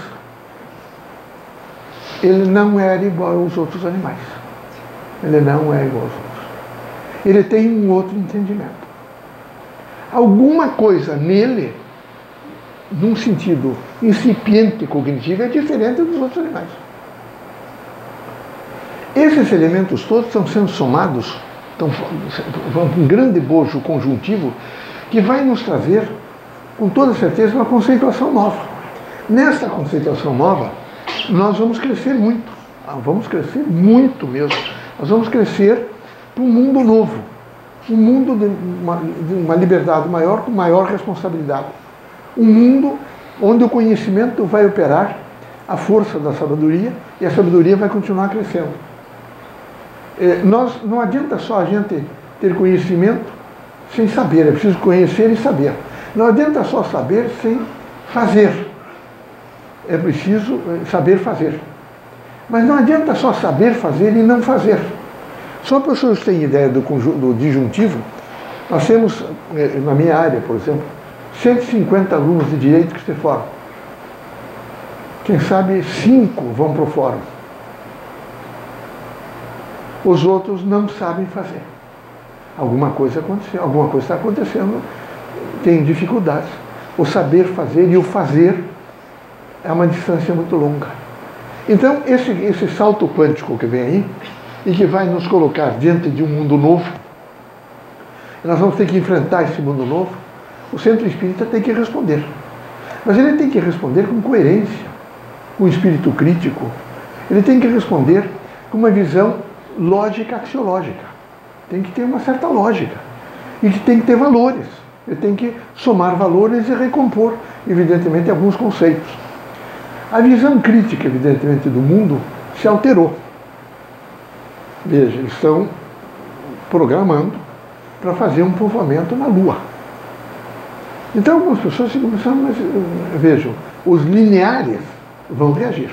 Ele não era igual aos outros animais. Ele não é igual aos outros. Ele tem um outro entendimento. Alguma coisa nele, num sentido incipiente cognitivo, é diferente dos outros animais. Esses elementos todos estão sendo somados, vão com um grande bojo conjuntivo, que vai nos trazer, com toda certeza, uma conceituação nova. Nesta conceituação nova, nós vamos crescer muito. Vamos crescer muito mesmo. Nós vamos crescer para um mundo novo. Um mundo de uma liberdade maior, com maior responsabilidade. Um mundo onde o conhecimento vai operar a força da sabedoria e a sabedoria vai continuar crescendo. Não adianta só a gente ter conhecimento sem saber, é preciso conhecer e saber. Não adianta só saber sem fazer, é preciso saber fazer. Mas não adianta só saber fazer e não fazer. Só para os senhores terem ideia do disjuntivo, nós temos, na minha área, por exemplo, 150 alunos de direito que se formam. Quem sabe 5 vão para o fórum. Os outros não sabem fazer. Alguma coisa aconteceu, alguma coisa está acontecendo, tem dificuldades. O saber fazer e o fazer é uma distância muito longa. Então, esse salto quântico que vem aí, e que vai nos colocar diante de um mundo novo, nós vamos ter que enfrentar esse mundo novo, o centro espírita tem que responder. Mas ele tem que responder com coerência, com espírito crítico. Ele tem que responder com uma visão lógica axiológica. Tem que ter uma certa lógica. E que tem que ter valores. Ele tem que somar valores e recompor, evidentemente, alguns conceitos. A visão crítica, evidentemente, do mundo se alterou. Veja, eles estão programando para fazer um povoamento na Lua. Então, algumas pessoas ficam pensando, mas vejam, os lineares vão reagir.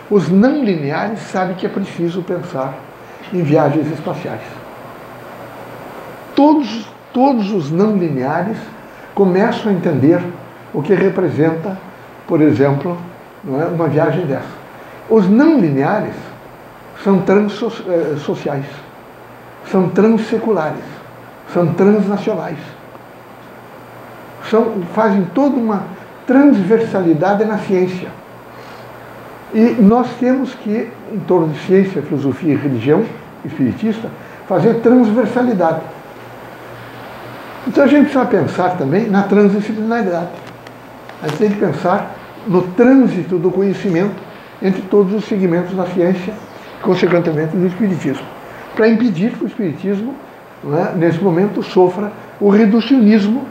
Os não lineares sabem que é preciso pensar em viagens espaciais. Todos os não lineares começam a entender o que representa, por exemplo, não é, uma viagem dessa. Os não lineares são transsociais, são transseculares, são transnacionais. Fazem toda uma transversalidade na ciência. E nós temos que, em torno de ciência, filosofia e religião espiritista, fazer transversalidade. Então a gente precisa pensar também na transdisciplinaridade. A gente tem que pensar no trânsito do conhecimento entre todos os segmentos da ciência e, consequentemente, do espiritismo, para impedir que o espiritismo, não é, nesse momento, sofra o reducionismo,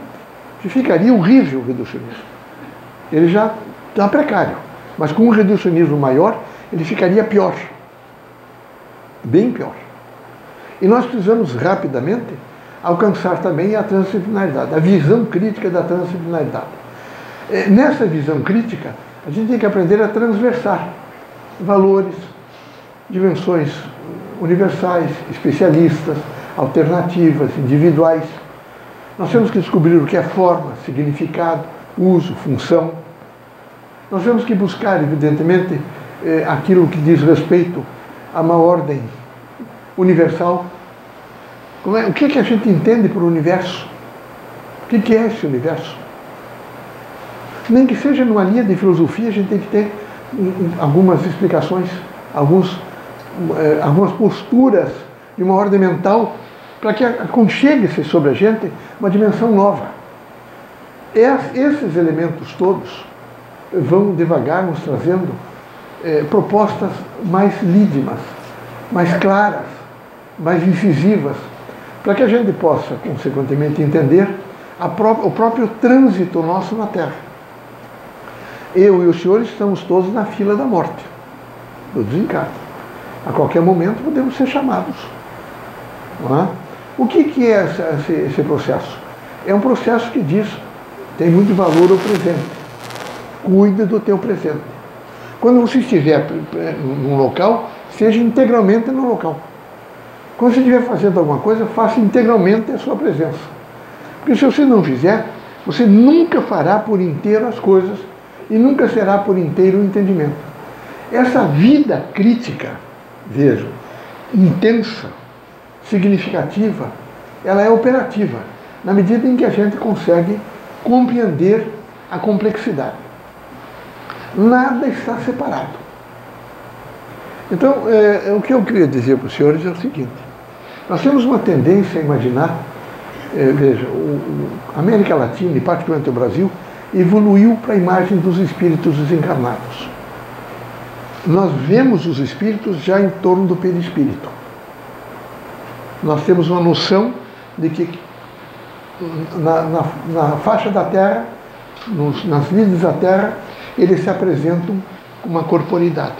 que ficaria horrível o reducionismo. Ele já está precário, mas com um reducionismo maior, ele ficaria pior, bem pior. E nós precisamos rapidamente alcançar também a transdisciplinaridade, a visão crítica da transdisciplinaridade. Nessa visão crítica, a gente tem que aprender a transversar valores, dimensões universais, especialistas, alternativas, individuais. Nós temos que descobrir o que é forma, significado, uso, função. Nós temos que buscar, evidentemente, aquilo que diz respeito a uma ordem universal. O que a gente entende por universo? O que é esse universo? Nem que seja numa linha de filosofia, a gente tem que ter algumas explicações, algumas posturas de uma ordem mental para que aconchegue-se sobre a gente uma dimensão nova. Esses elementos todos vão devagar nos trazendo propostas mais lídimas, mais claras, mais incisivas, para que a gente possa, consequentemente, entender o próprio trânsito nosso na Terra. Eu e os senhores estamos todos na fila da morte, do desencarne. A qualquer momento podemos ser chamados. Não é? O que é esse processo? É um processo que diz, tem muito valor o presente. Cuide do teu presente. Quando você estiver num local, seja integralmente no local. Quando você estiver fazendo alguma coisa, faça integralmente a sua presença. Porque se você não fizer, você nunca fará por inteiro as coisas e nunca será por inteiro o entendimento. Essa vida crítica, vejam, intensa, significativa, ela é operativa, na medida em que a gente consegue compreender a complexidade. Nada está separado. Então, o que eu queria dizer para os senhores é o seguinte: nós temos uma tendência a imaginar, veja, a América Latina, e particularmente o Brasil, evoluiu para a imagem dos espíritos desencarnados. Nós vemos os espíritos já em torno do perispírito. Nós temos uma noção de que na faixa da Terra, nas lides da Terra, eles se apresentam com uma corporidade.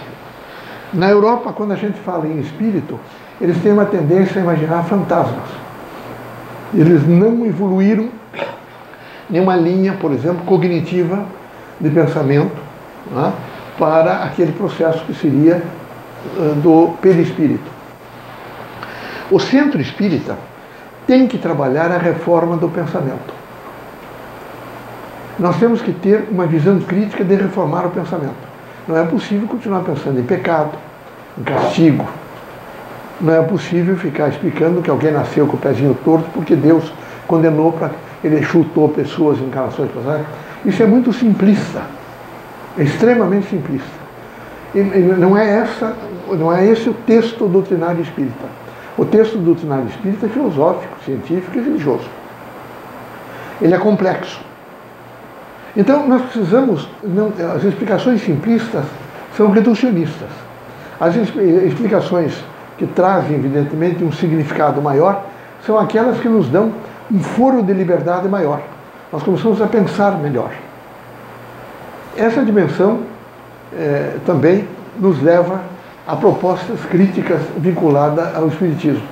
Na Europa, quando a gente fala em espírito, eles têm uma tendência a imaginar fantasmas. Eles não evoluíram nenhuma linha, por exemplo, cognitiva de pensamento, né, para aquele processo que seria do perispírito. O centro espírita tem que trabalhar a reforma do pensamento. Nós temos que ter uma visão crítica de reformar o pensamento. Não é possível continuar pensando em pecado, em castigo, Não é possível ficar explicando que alguém nasceu com o pezinho torto porque Deus condenou para ele chutou pessoas em encarnações passadas. Isso é muito simplista, é extremamente simplista. E não é esse o texto doutrinário espírita. O texto doutrinário espírita é filosófico, científico e religioso. Ele é complexo. Então nós precisamos, as explicações simplistas são reducionistas. As explicações que trazem, evidentemente, um significado maior são aquelas que nos dão um foro de liberdade maior. Nós começamos a pensar melhor. Essa dimensão também nos leva a propostas críticas vinculadas ao Espiritismo.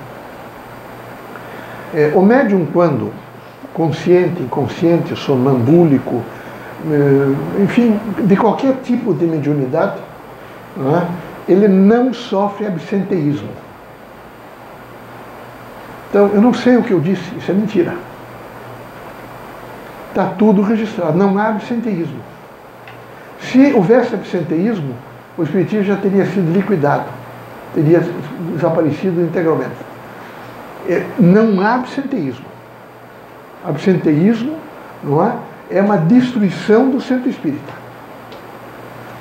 O médium, quando consciente, inconsciente, sonambúlico, enfim, de qualquer tipo de mediunidade, não é? Ele não sofre absenteísmo. Então, eu não sei o que eu disse, isso é mentira. Está tudo registrado, não há absenteísmo. Se houvesse absenteísmo, o Espiritismo já teria sido liquidado, teria desaparecido integralmente. Não há absenteísmo. Absenteísmo, não é? É uma destruição do centro espírita.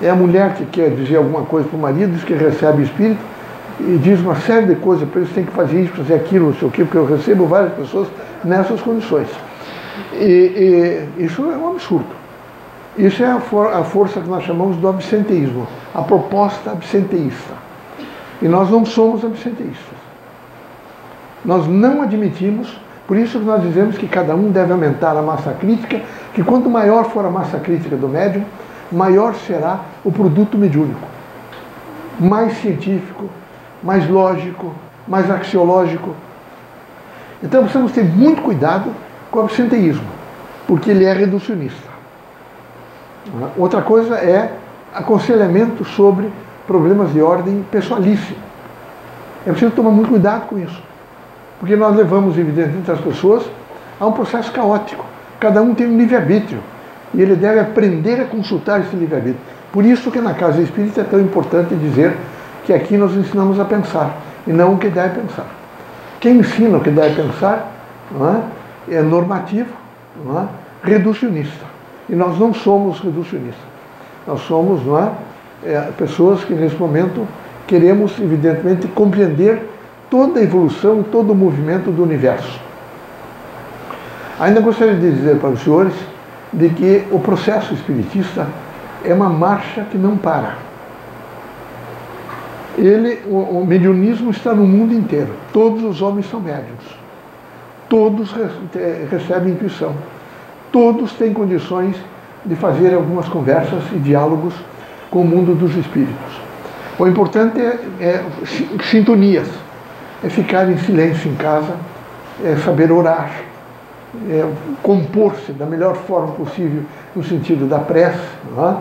É a mulher que quer dizer alguma coisa para o marido, diz que recebe espírito e diz uma série de coisas para eles, tem que fazer isso, fazer aquilo, não sei o quê, porque eu recebo várias pessoas nessas condições. Isso é um absurdo. Isso é a força que nós chamamos do absenteísmo, a proposta absenteísta. E nós não somos absenteístas. Nós não admitimos, por isso que nós dizemos que cada um deve aumentar a massa crítica, que quanto maior for a massa crítica do médium, maior será o produto mediúnico. Mais científico, mais lógico, mais axiológico. Então precisamos ter muito cuidado com o absenteísmo, porque ele é reducionista. Outra coisa é aconselhamento sobre problemas de ordem pessoalíssima. É preciso tomar muito cuidado com isso, porque nós levamos, evidentemente, as pessoas a um processo caótico. Cada um tem um livre-arbítrio e ele deve aprender a consultar esse livre-arbítrio. Por isso que na Casa Espírita é tão importante dizer que aqui nós ensinamos a pensar e não o que deve pensar. Quem ensina o que deve pensar, não é normativo, não é reducionista. E nós não somos reducionistas. Nós somos, não é, pessoas que nesse momento queremos, evidentemente, compreender toda a evolução, todo o movimento do universo. Ainda gostaria de dizer para os senhores de que o processo espiritista é uma marcha que não para. O mediunismo está no mundo inteiro. Todos os homens são médiuns. Todos recebem intuição. Todos têm condições de fazer algumas conversas e diálogos com o mundo dos espíritos. O importante é sintonias, é ficar em silêncio em casa, é saber orar, é compor-se da melhor forma possível no sentido da prece, não é?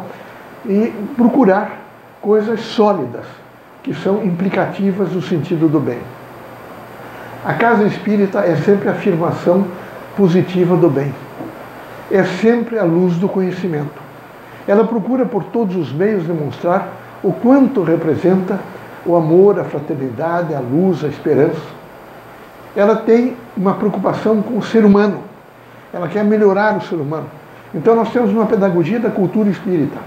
E procurar coisas sólidas, que são implicativas no sentido do bem. A casa espírita é sempre a afirmação positiva do bem. É sempre a luz do conhecimento. Ela procura por todos os meios demonstrar o quanto representa o amor, a fraternidade, a luz, a esperança. Ela tem uma preocupação com o ser humano. Ela quer melhorar o ser humano. Então nós temos uma pedagogia da cultura espírita.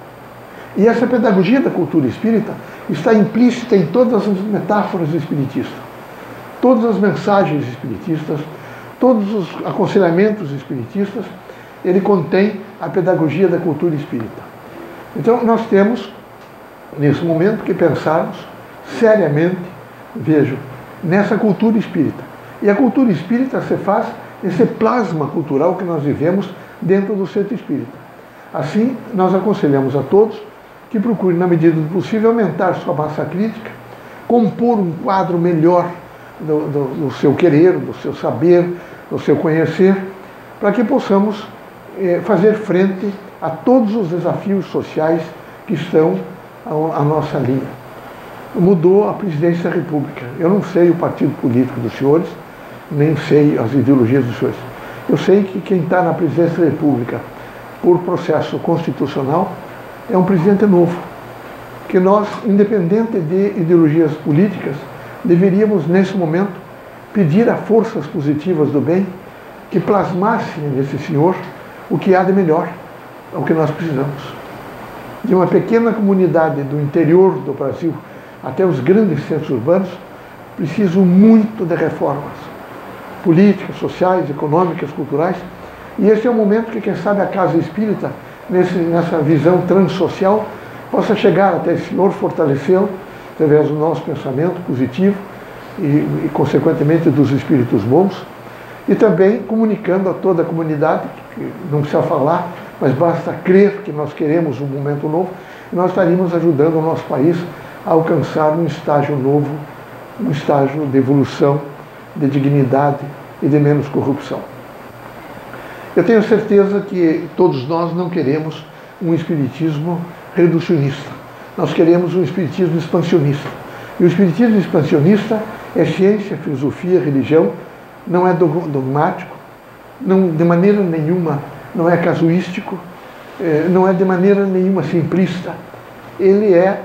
E essa pedagogia da cultura espírita está implícita em todas as metáforas espiritistas. Todas as mensagens espiritistas, todos os aconselhamentos espiritistas, ele contém a pedagogia da cultura espírita. Então nós temos, nesse momento, que pensarmos seriamente, vejo, nessa cultura espírita. E a cultura espírita se faz esse plasma cultural que nós vivemos dentro do centro espírita. Assim, nós aconselhamos a todos que procurem, na medida do possível, aumentar sua massa crítica, compor um quadro melhor do seu querer, do seu saber, do seu conhecer, para que possamos fazer frente a todos os desafios sociais que estão à nossa linha. Mudou a presidência da República. Eu não sei o partido político dos senhores, nem sei as ideologias dos senhores. Eu sei que quem está na presidência da República por processo constitucional é um presidente novo. Que nós, independente de ideologias políticas, deveríamos, nesse momento, pedir a forças positivas do bem que plasmassem nesse senhor o que há de melhor, o que nós precisamos. De uma pequena comunidade do interior do Brasil até os grandes centros urbanos, precisam muito de reformas políticas, sociais, econômicas, culturais. E esse é o momento que, quem sabe, a Casa Espírita, nessa visão transsocial, possa chegar até esse senhor, fortalecê-lo através do nosso pensamento positivo e, consequentemente, dos espíritos bons, e também comunicando a toda a comunidade, que não precisa falar, mas basta crer que nós queremos um momento novo, e nós estaríamos ajudando o nosso país a alcançar um estágio novo, um estágio de evolução, de dignidade e de menos corrupção. Eu tenho certeza que todos nós não queremos um espiritismo reducionista. Nós queremos um espiritismo expansionista. E o espiritismo expansionista é ciência, filosofia, religião, não é dogmático, não, de maneira nenhuma, não é casuístico, não é de maneira nenhuma simplista. Ele é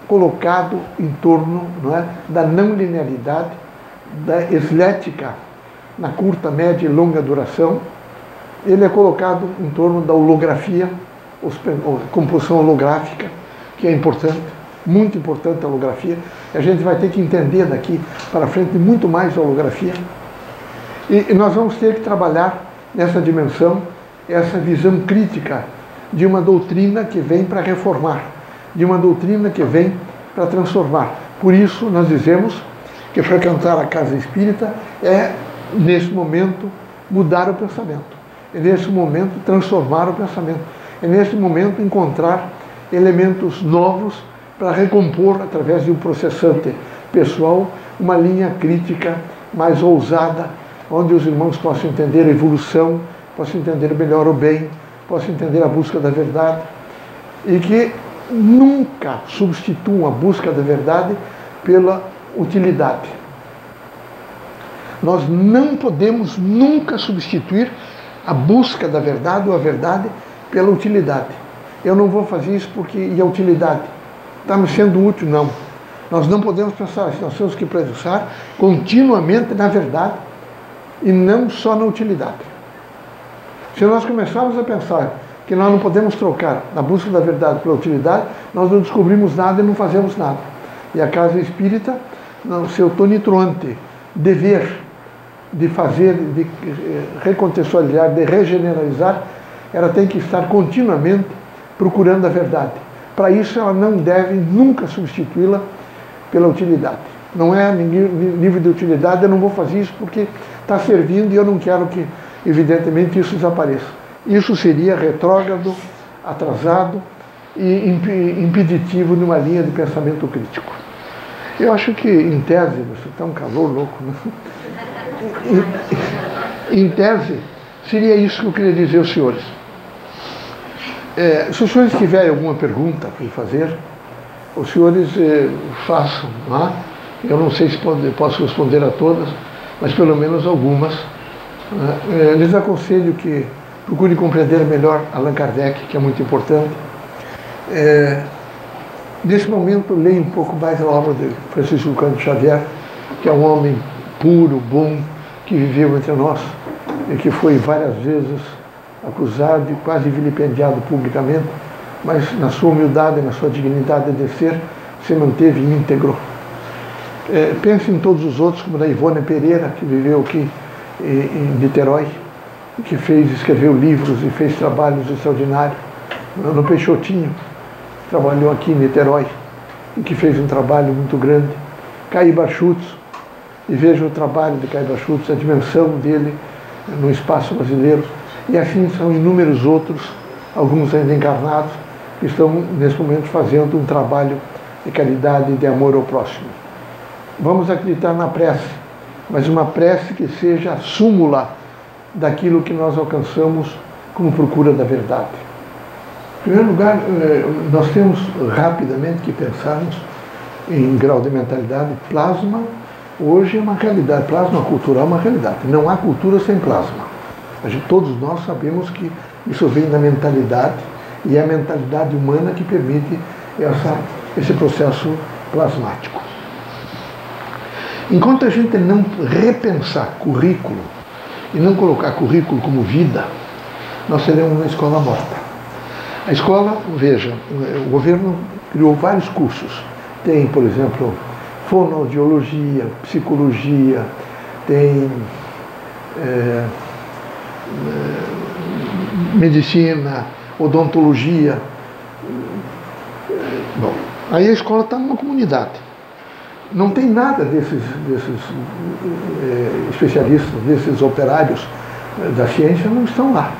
colocado em torno, não é, da não linearidade, da eslética na curta, média e longa duração. Ele é colocado em torno da holografia, composição holográfica, que é importante, muito importante a holografia. A gente vai ter que entender daqui para frente muito mais a holografia. E nós vamos ter que trabalhar nessa dimensão, essa visão crítica de uma doutrina que vem para reformar, de uma doutrina que vem para transformar. Por isso nós dizemos que frequentar a Casa Espírita é, nesse momento, mudar o pensamento. É, nesse momento, transformar o pensamento. É, nesse momento, encontrar elementos novos para recompor, através de um processante pessoal, uma linha crítica mais ousada, onde os irmãos possam entender a evolução, possam entender melhor o bem, possam entender a busca da verdade, e que nunca substituam a busca da verdade pela utilidade. Nós não podemos nunca substituir a busca da verdade ou a verdade pela utilidade. Eu não vou fazer isso porque e a utilidade está me sendo útil, não. Nós não podemos pensar assim, nós temos que pensar continuamente na verdade e não só na utilidade. Se nós começarmos a pensar que nós não podemos trocar a busca da verdade pela utilidade, nós não descobrimos nada e não fazemos nada. E a Casa Espírita, no seu tonitruante dever de fazer, de recontextualizar, de regeneralizar, ela tem que estar continuamente procurando a verdade. Para isso, ela não deve nunca substituí-la pela utilidade. Não é nível de utilidade, eu não vou fazer isso porque está servindo e eu não quero que, evidentemente, isso desapareça. Isso seria retrógrado, atrasado e impeditivo numa linha de pensamento crítico. Eu acho que, em tese, está um calor louco, né? Em tese, seria isso que eu queria dizer aos senhores. Se os senhores tiverem alguma pergunta para fazer, os senhores façam. Não é? Eu não sei se posso responder a todas, mas pelo menos algumas. Lhes aconselho que procurem compreender melhor Allan Kardec, que é muito importante. Nesse momento, leia um pouco mais a obra de Francisco Cândido Xavier, que é um homem puro, bom, que viveu entre nós e que foi várias vezes acusado e quase vilipendiado publicamente, mas na sua humildade, na sua dignidade de ser, se manteve íntegro. Pense em todos os outros, como da Ivone Pereira, que viveu aqui em Niterói, que escreveu livros e fez trabalhos extraordinários. No Peixotinho, trabalhou aqui em Niterói, e que fez um trabalho muito grande. Caíba Schutz, e veja o trabalho de Caíba Schutz, a dimensão dele no espaço brasileiro, e assim são inúmeros outros, alguns ainda encarnados, que estão nesse momento fazendo um trabalho de caridade e de amor ao próximo. Vamos acreditar na prece, mas uma prece que seja a súmula daquilo que nós alcançamos como procura da verdade. Em primeiro lugar, nós temos rapidamente que pensarmos em grau de mentalidade. Plasma hoje é uma realidade, plasma cultural é uma realidade. Não há cultura sem plasma. Todos nós sabemos que isso vem da mentalidade, e é a mentalidade humana que permite esse processo plasmático. Enquanto a gente não repensar currículo e não colocar currículo como vida, nós teremos uma escola morta. A escola, veja, o governo criou vários cursos. Tem, por exemplo, fonoaudiologia, psicologia, tem medicina, odontologia. Bom, aí a escola está numa comunidade. Não tem nada desses especialistas, desses operários da ciência não estão lá.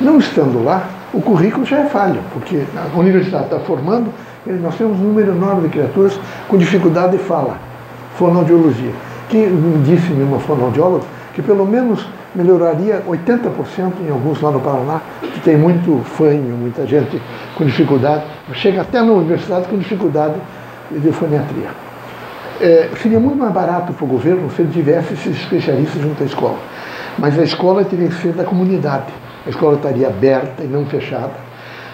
Não estando lá, o currículo já é falho, porque a universidade está formando, nós temos um número enorme de criaturas com dificuldade de fala. Fonoaudiologia. Disse-me uma fonoaudióloga que pelo menos melhoraria 80% em alguns lá no Paraná, que tem muito fanho, muita gente com dificuldade, chega até na universidade com dificuldade de foniatria. Seria muito mais barato para o governo se ele tivesse esses especialistas junto à escola. Mas a escola teria que ser da comunidade. A escola estaria aberta e não fechada.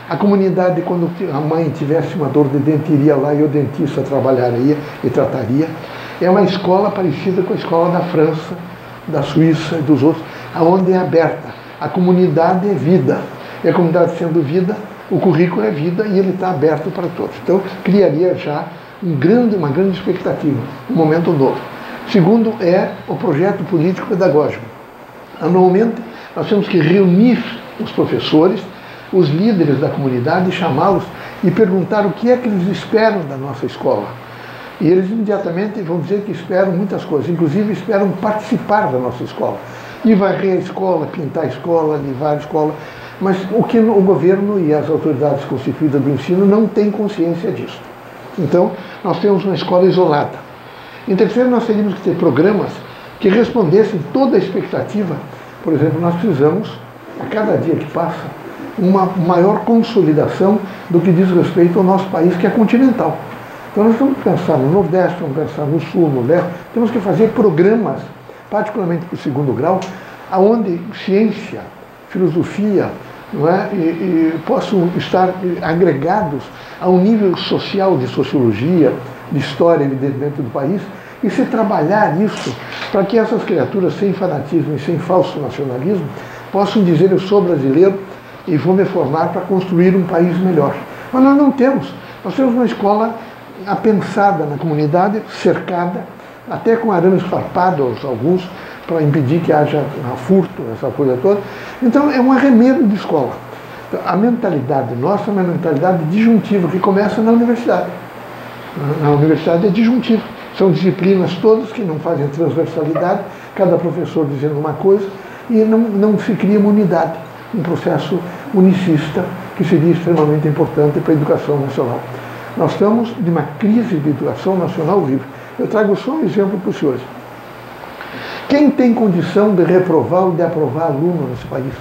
A comunidade, quando a mãe tivesse uma dor de dente, iria lá e o dentista trabalharia e trataria. É uma escola parecida com a escola da França, da Suíça e dos outros, onde é aberta. A comunidade é vida. E a comunidade sendo vida, o currículo é vida e ele está aberto para todos. Então, criaria já uma grande expectativa, um momento novo. Segundo é o projeto político-pedagógico. Anualmente, nós temos que reunir os professores, os líderes da comunidade, chamá-los e perguntar o que é que eles esperam da nossa escola. E eles imediatamente vão dizer que esperam muitas coisas, inclusive esperam participar da nossa escola. E varrer a escola, pintar a escola, limpar a escola. Mas o que o governo e as autoridades constituídas do ensino não têm consciência disso. Então, nós temos uma escola isolada. Em terceiro, nós teríamos que ter programas que respondessem toda a expectativa. Por exemplo, nós precisamos, a cada dia que passa, uma maior consolidação do que diz respeito ao nosso país, que é continental. Então, nós temos que pensar no Nordeste, vamos pensar no Sul, no Leste. Temos que fazer programas, particularmente para o segundo grau, onde ciência, filosofia, não é? e possam estar agregados a um nível social de sociologia, de história, evidentemente, do país, e se trabalhar isso para que essas criaturas, sem fanatismo e sem falso nacionalismo, possam dizer: eu sou brasileiro e vou me formar para construir um país melhor. Mas nós não temos. Nós temos uma escola apensada na comunidade, cercada, até com arames farpados, alguns, para impedir que haja furto, essa coisa toda. Então, é um arremedo de escola. Então, a mentalidade nossa é uma mentalidade disjuntiva, que começa na universidade. Na universidade é disjuntiva. São disciplinas todas que não fazem transversalidade, cada professor dizendo uma coisa, e não se cria uma unidade, um processo unicista, que seria extremamente importante para a educação nacional. Nós estamos de uma crise de educação nacional horrível. Eu trago só um exemplo para os senhores. Quem tem condição de reprovar ou de aprovar aluno nesse país?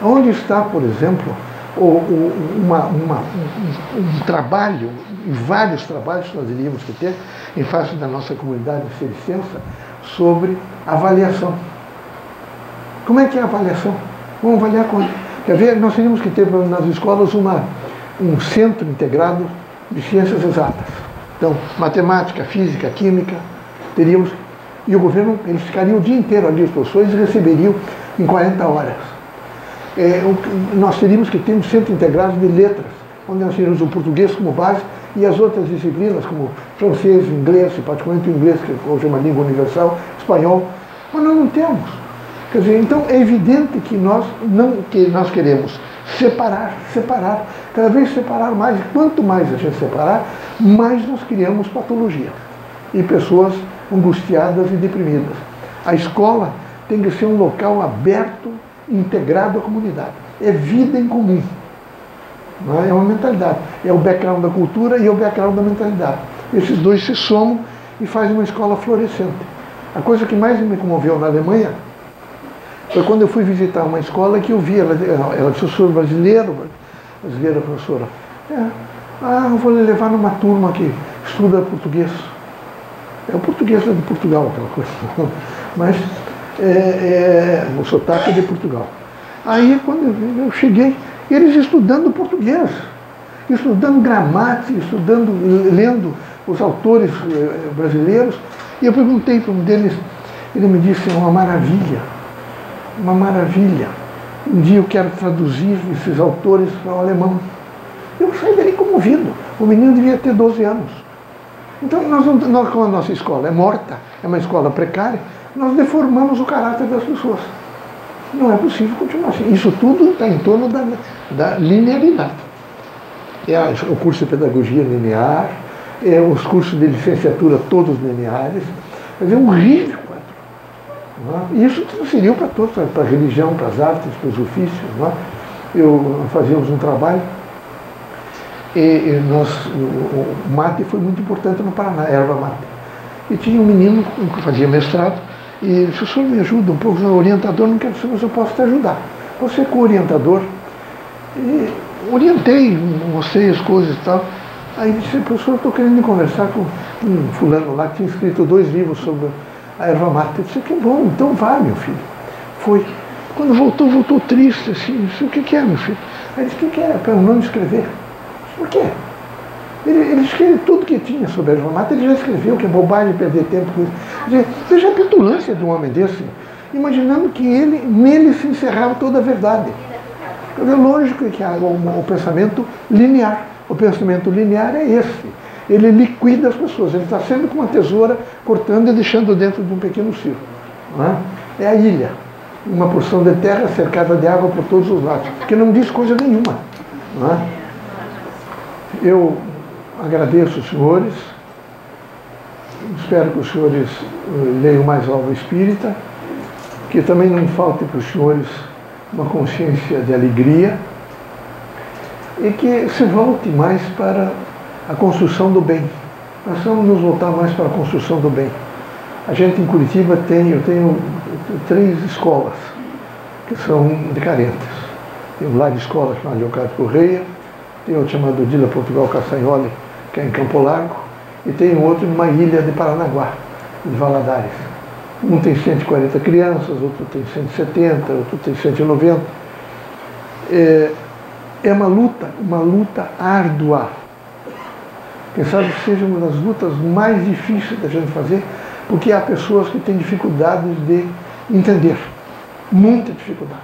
Onde está, por exemplo, um trabalho, e vários trabalhos que nós iríamos que ter, em face da nossa comunidade de licença, sobre avaliação. Como é que é a avaliação? Vamos avaliar quando? Quer ver, nós teríamos que ter nas escolas um centro integrado de ciências exatas. Então, matemática, física, química, teríamos. E o governo, eles ficariam o dia inteiro ali, os professores, e receberiam em 40 horas. Nós teríamos que ter um centro integrado de letras, onde nós teríamos o português como base e as outras disciplinas, como francês, inglês, particularmente o inglês, que hoje é uma língua universal, espanhol, mas nós não temos. Quer dizer, então é evidente que nós queremos separar, cada vez separar mais, e quanto mais a gente separar, mais nós criamos patologia e pessoas angustiadas e deprimidas. A escola tem que ser um local aberto, integrado à comunidade. É vida em comum. Não é? É uma mentalidade. É o background da cultura e o background da mentalidade. Esses dois se somam e fazem uma escola florescente. A coisa que mais me comoveu na Alemanha foi quando eu fui visitar uma escola que eu vi, ela disse: eu sou brasileira, professora. Eu vou levar numa turma que estuda português. É o português de Portugal, aquela coisa. Mas o sotaque é de Portugal. Aí, quando eu cheguei, eles estudando português. estudando gramática, lendo os autores brasileiros. E eu perguntei para um deles, ele me disse, é uma maravilha, uma maravilha. Um dia eu quero traduzir esses autores para o alemão. Eu saí dali comovido. O menino devia ter 12 anos. Então, nós, como a nossa escola é morta, é uma escola precária, nós deformamos o caráter das pessoas. Não é possível continuar assim. Isso tudo está em torno da linearidade. O curso de pedagogia linear, os cursos de licenciatura todos lineares. Quer dizer, um horrível quadro. Não é? E isso transferiu para todos, para a religião, para as artes, para os ofícios. Não é? Fazíamos um trabalho e o mate foi muito importante no Paraná, erva mate. E tinha um menino que fazia mestrado e ele disse, o senhor me ajuda um pouco, o orientador, não quero saber se eu posso te ajudar. Você com o orientador. E orientei, mostrei as coisas e tal. Aí disse, professor, estou querendo conversar com um fulano lá que tinha escrito 2 livros sobre a erva mate. Eu disse, que bom, então vá, meu filho. Foi. Quando voltou triste, assim, disse, o que é, meu filho? Aí disse, o que é? Para eu não escrever. Por quê? Ele escreveu tudo que tinha sobre a erva mate, ele já escreveu, que é bobagem perder tempo com isso. Veja a petulância de um homem desse, imaginando que nele se encerrava toda a verdade. É lógico que há o pensamento linear. O pensamento linear é esse. Ele liquida as pessoas. Ele está sempre com uma tesoura cortando e deixando dentro de um pequeno círculo. Não é a ilha. Uma porção de terra cercada de água por todos os lados. Que não diz coisa nenhuma. Não é? Eu agradeço os senhores. Espero que os senhores leiam mais Obra Espírita. Que também não falte para os senhores uma consciência de alegria e que se volte mais para a construção do bem. Nós vamos nos voltar mais para a construção do bem. A gente em Curitiba eu tenho 3 escolas que são de carentes. Tem um lar de escola chamado Leocádio Correia, tem outro chamado Dila Portugal Castanholi, que é em Campo Largo, e tem outro numa ilha de Paranaguá, de Valadares. Um tem 140 crianças, outro tem 170, outro tem 190. É uma luta árdua. Quem sabe que seja uma das lutas mais difíceis da gente fazer, porque há pessoas que têm dificuldades de entender. Muita dificuldade.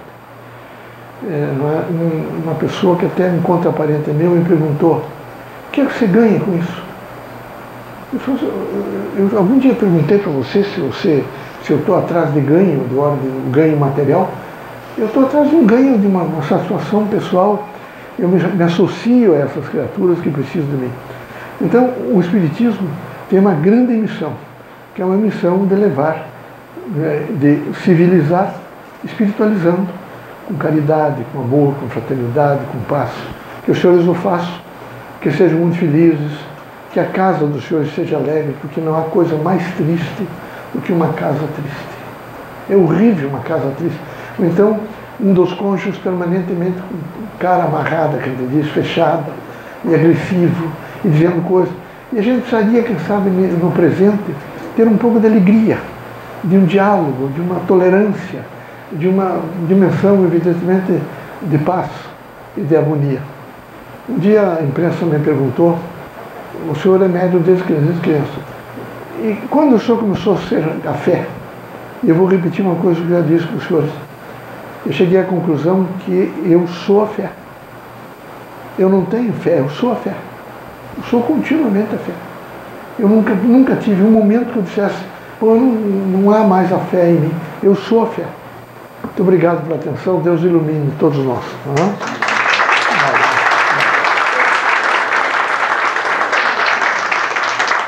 Uma pessoa que até me contraparente meu me perguntou, o que é que você ganha com isso? Eu algum dia perguntei para você se eu estou atrás de ganho, de ordem de ganho material. Eu estou atrás de um ganho, de uma satisfação pessoal. Eu me associo a essas criaturas que precisam de mim. Então, o Espiritismo tem uma grande missão, que é uma missão de levar, de civilizar, espiritualizando, com caridade, com amor, com fraternidade, com paz. Que os senhores o façam, que sejam muito felizes, que a casa dos senhores seja alegre, porque não há coisa mais triste do que uma casa triste. É horrível uma casa triste. Ou então, um dos cônjuges permanentemente com cara amarrada, que a gente diz, fechada, e agressivo, e dizendo coisas. E a gente precisaria, quem sabe, no presente, ter um pouco de alegria, de um diálogo, de uma tolerância, de uma dimensão, evidentemente, de paz e de harmonia. Um dia a imprensa me perguntou, o senhor é médium desde criança. E quando o senhor começou a ser a fé, eu vou repetir uma coisa que eu já disse para os senhores, eu cheguei à conclusão que eu sou a fé. Eu não tenho fé, eu sou a fé. Eu sou continuamente a fé. Eu nunca tive um momento que eu dissesse, pô, não há mais a fé em mim. Eu sou a fé. Muito obrigado pela atenção, Deus ilumine todos nós. Não é?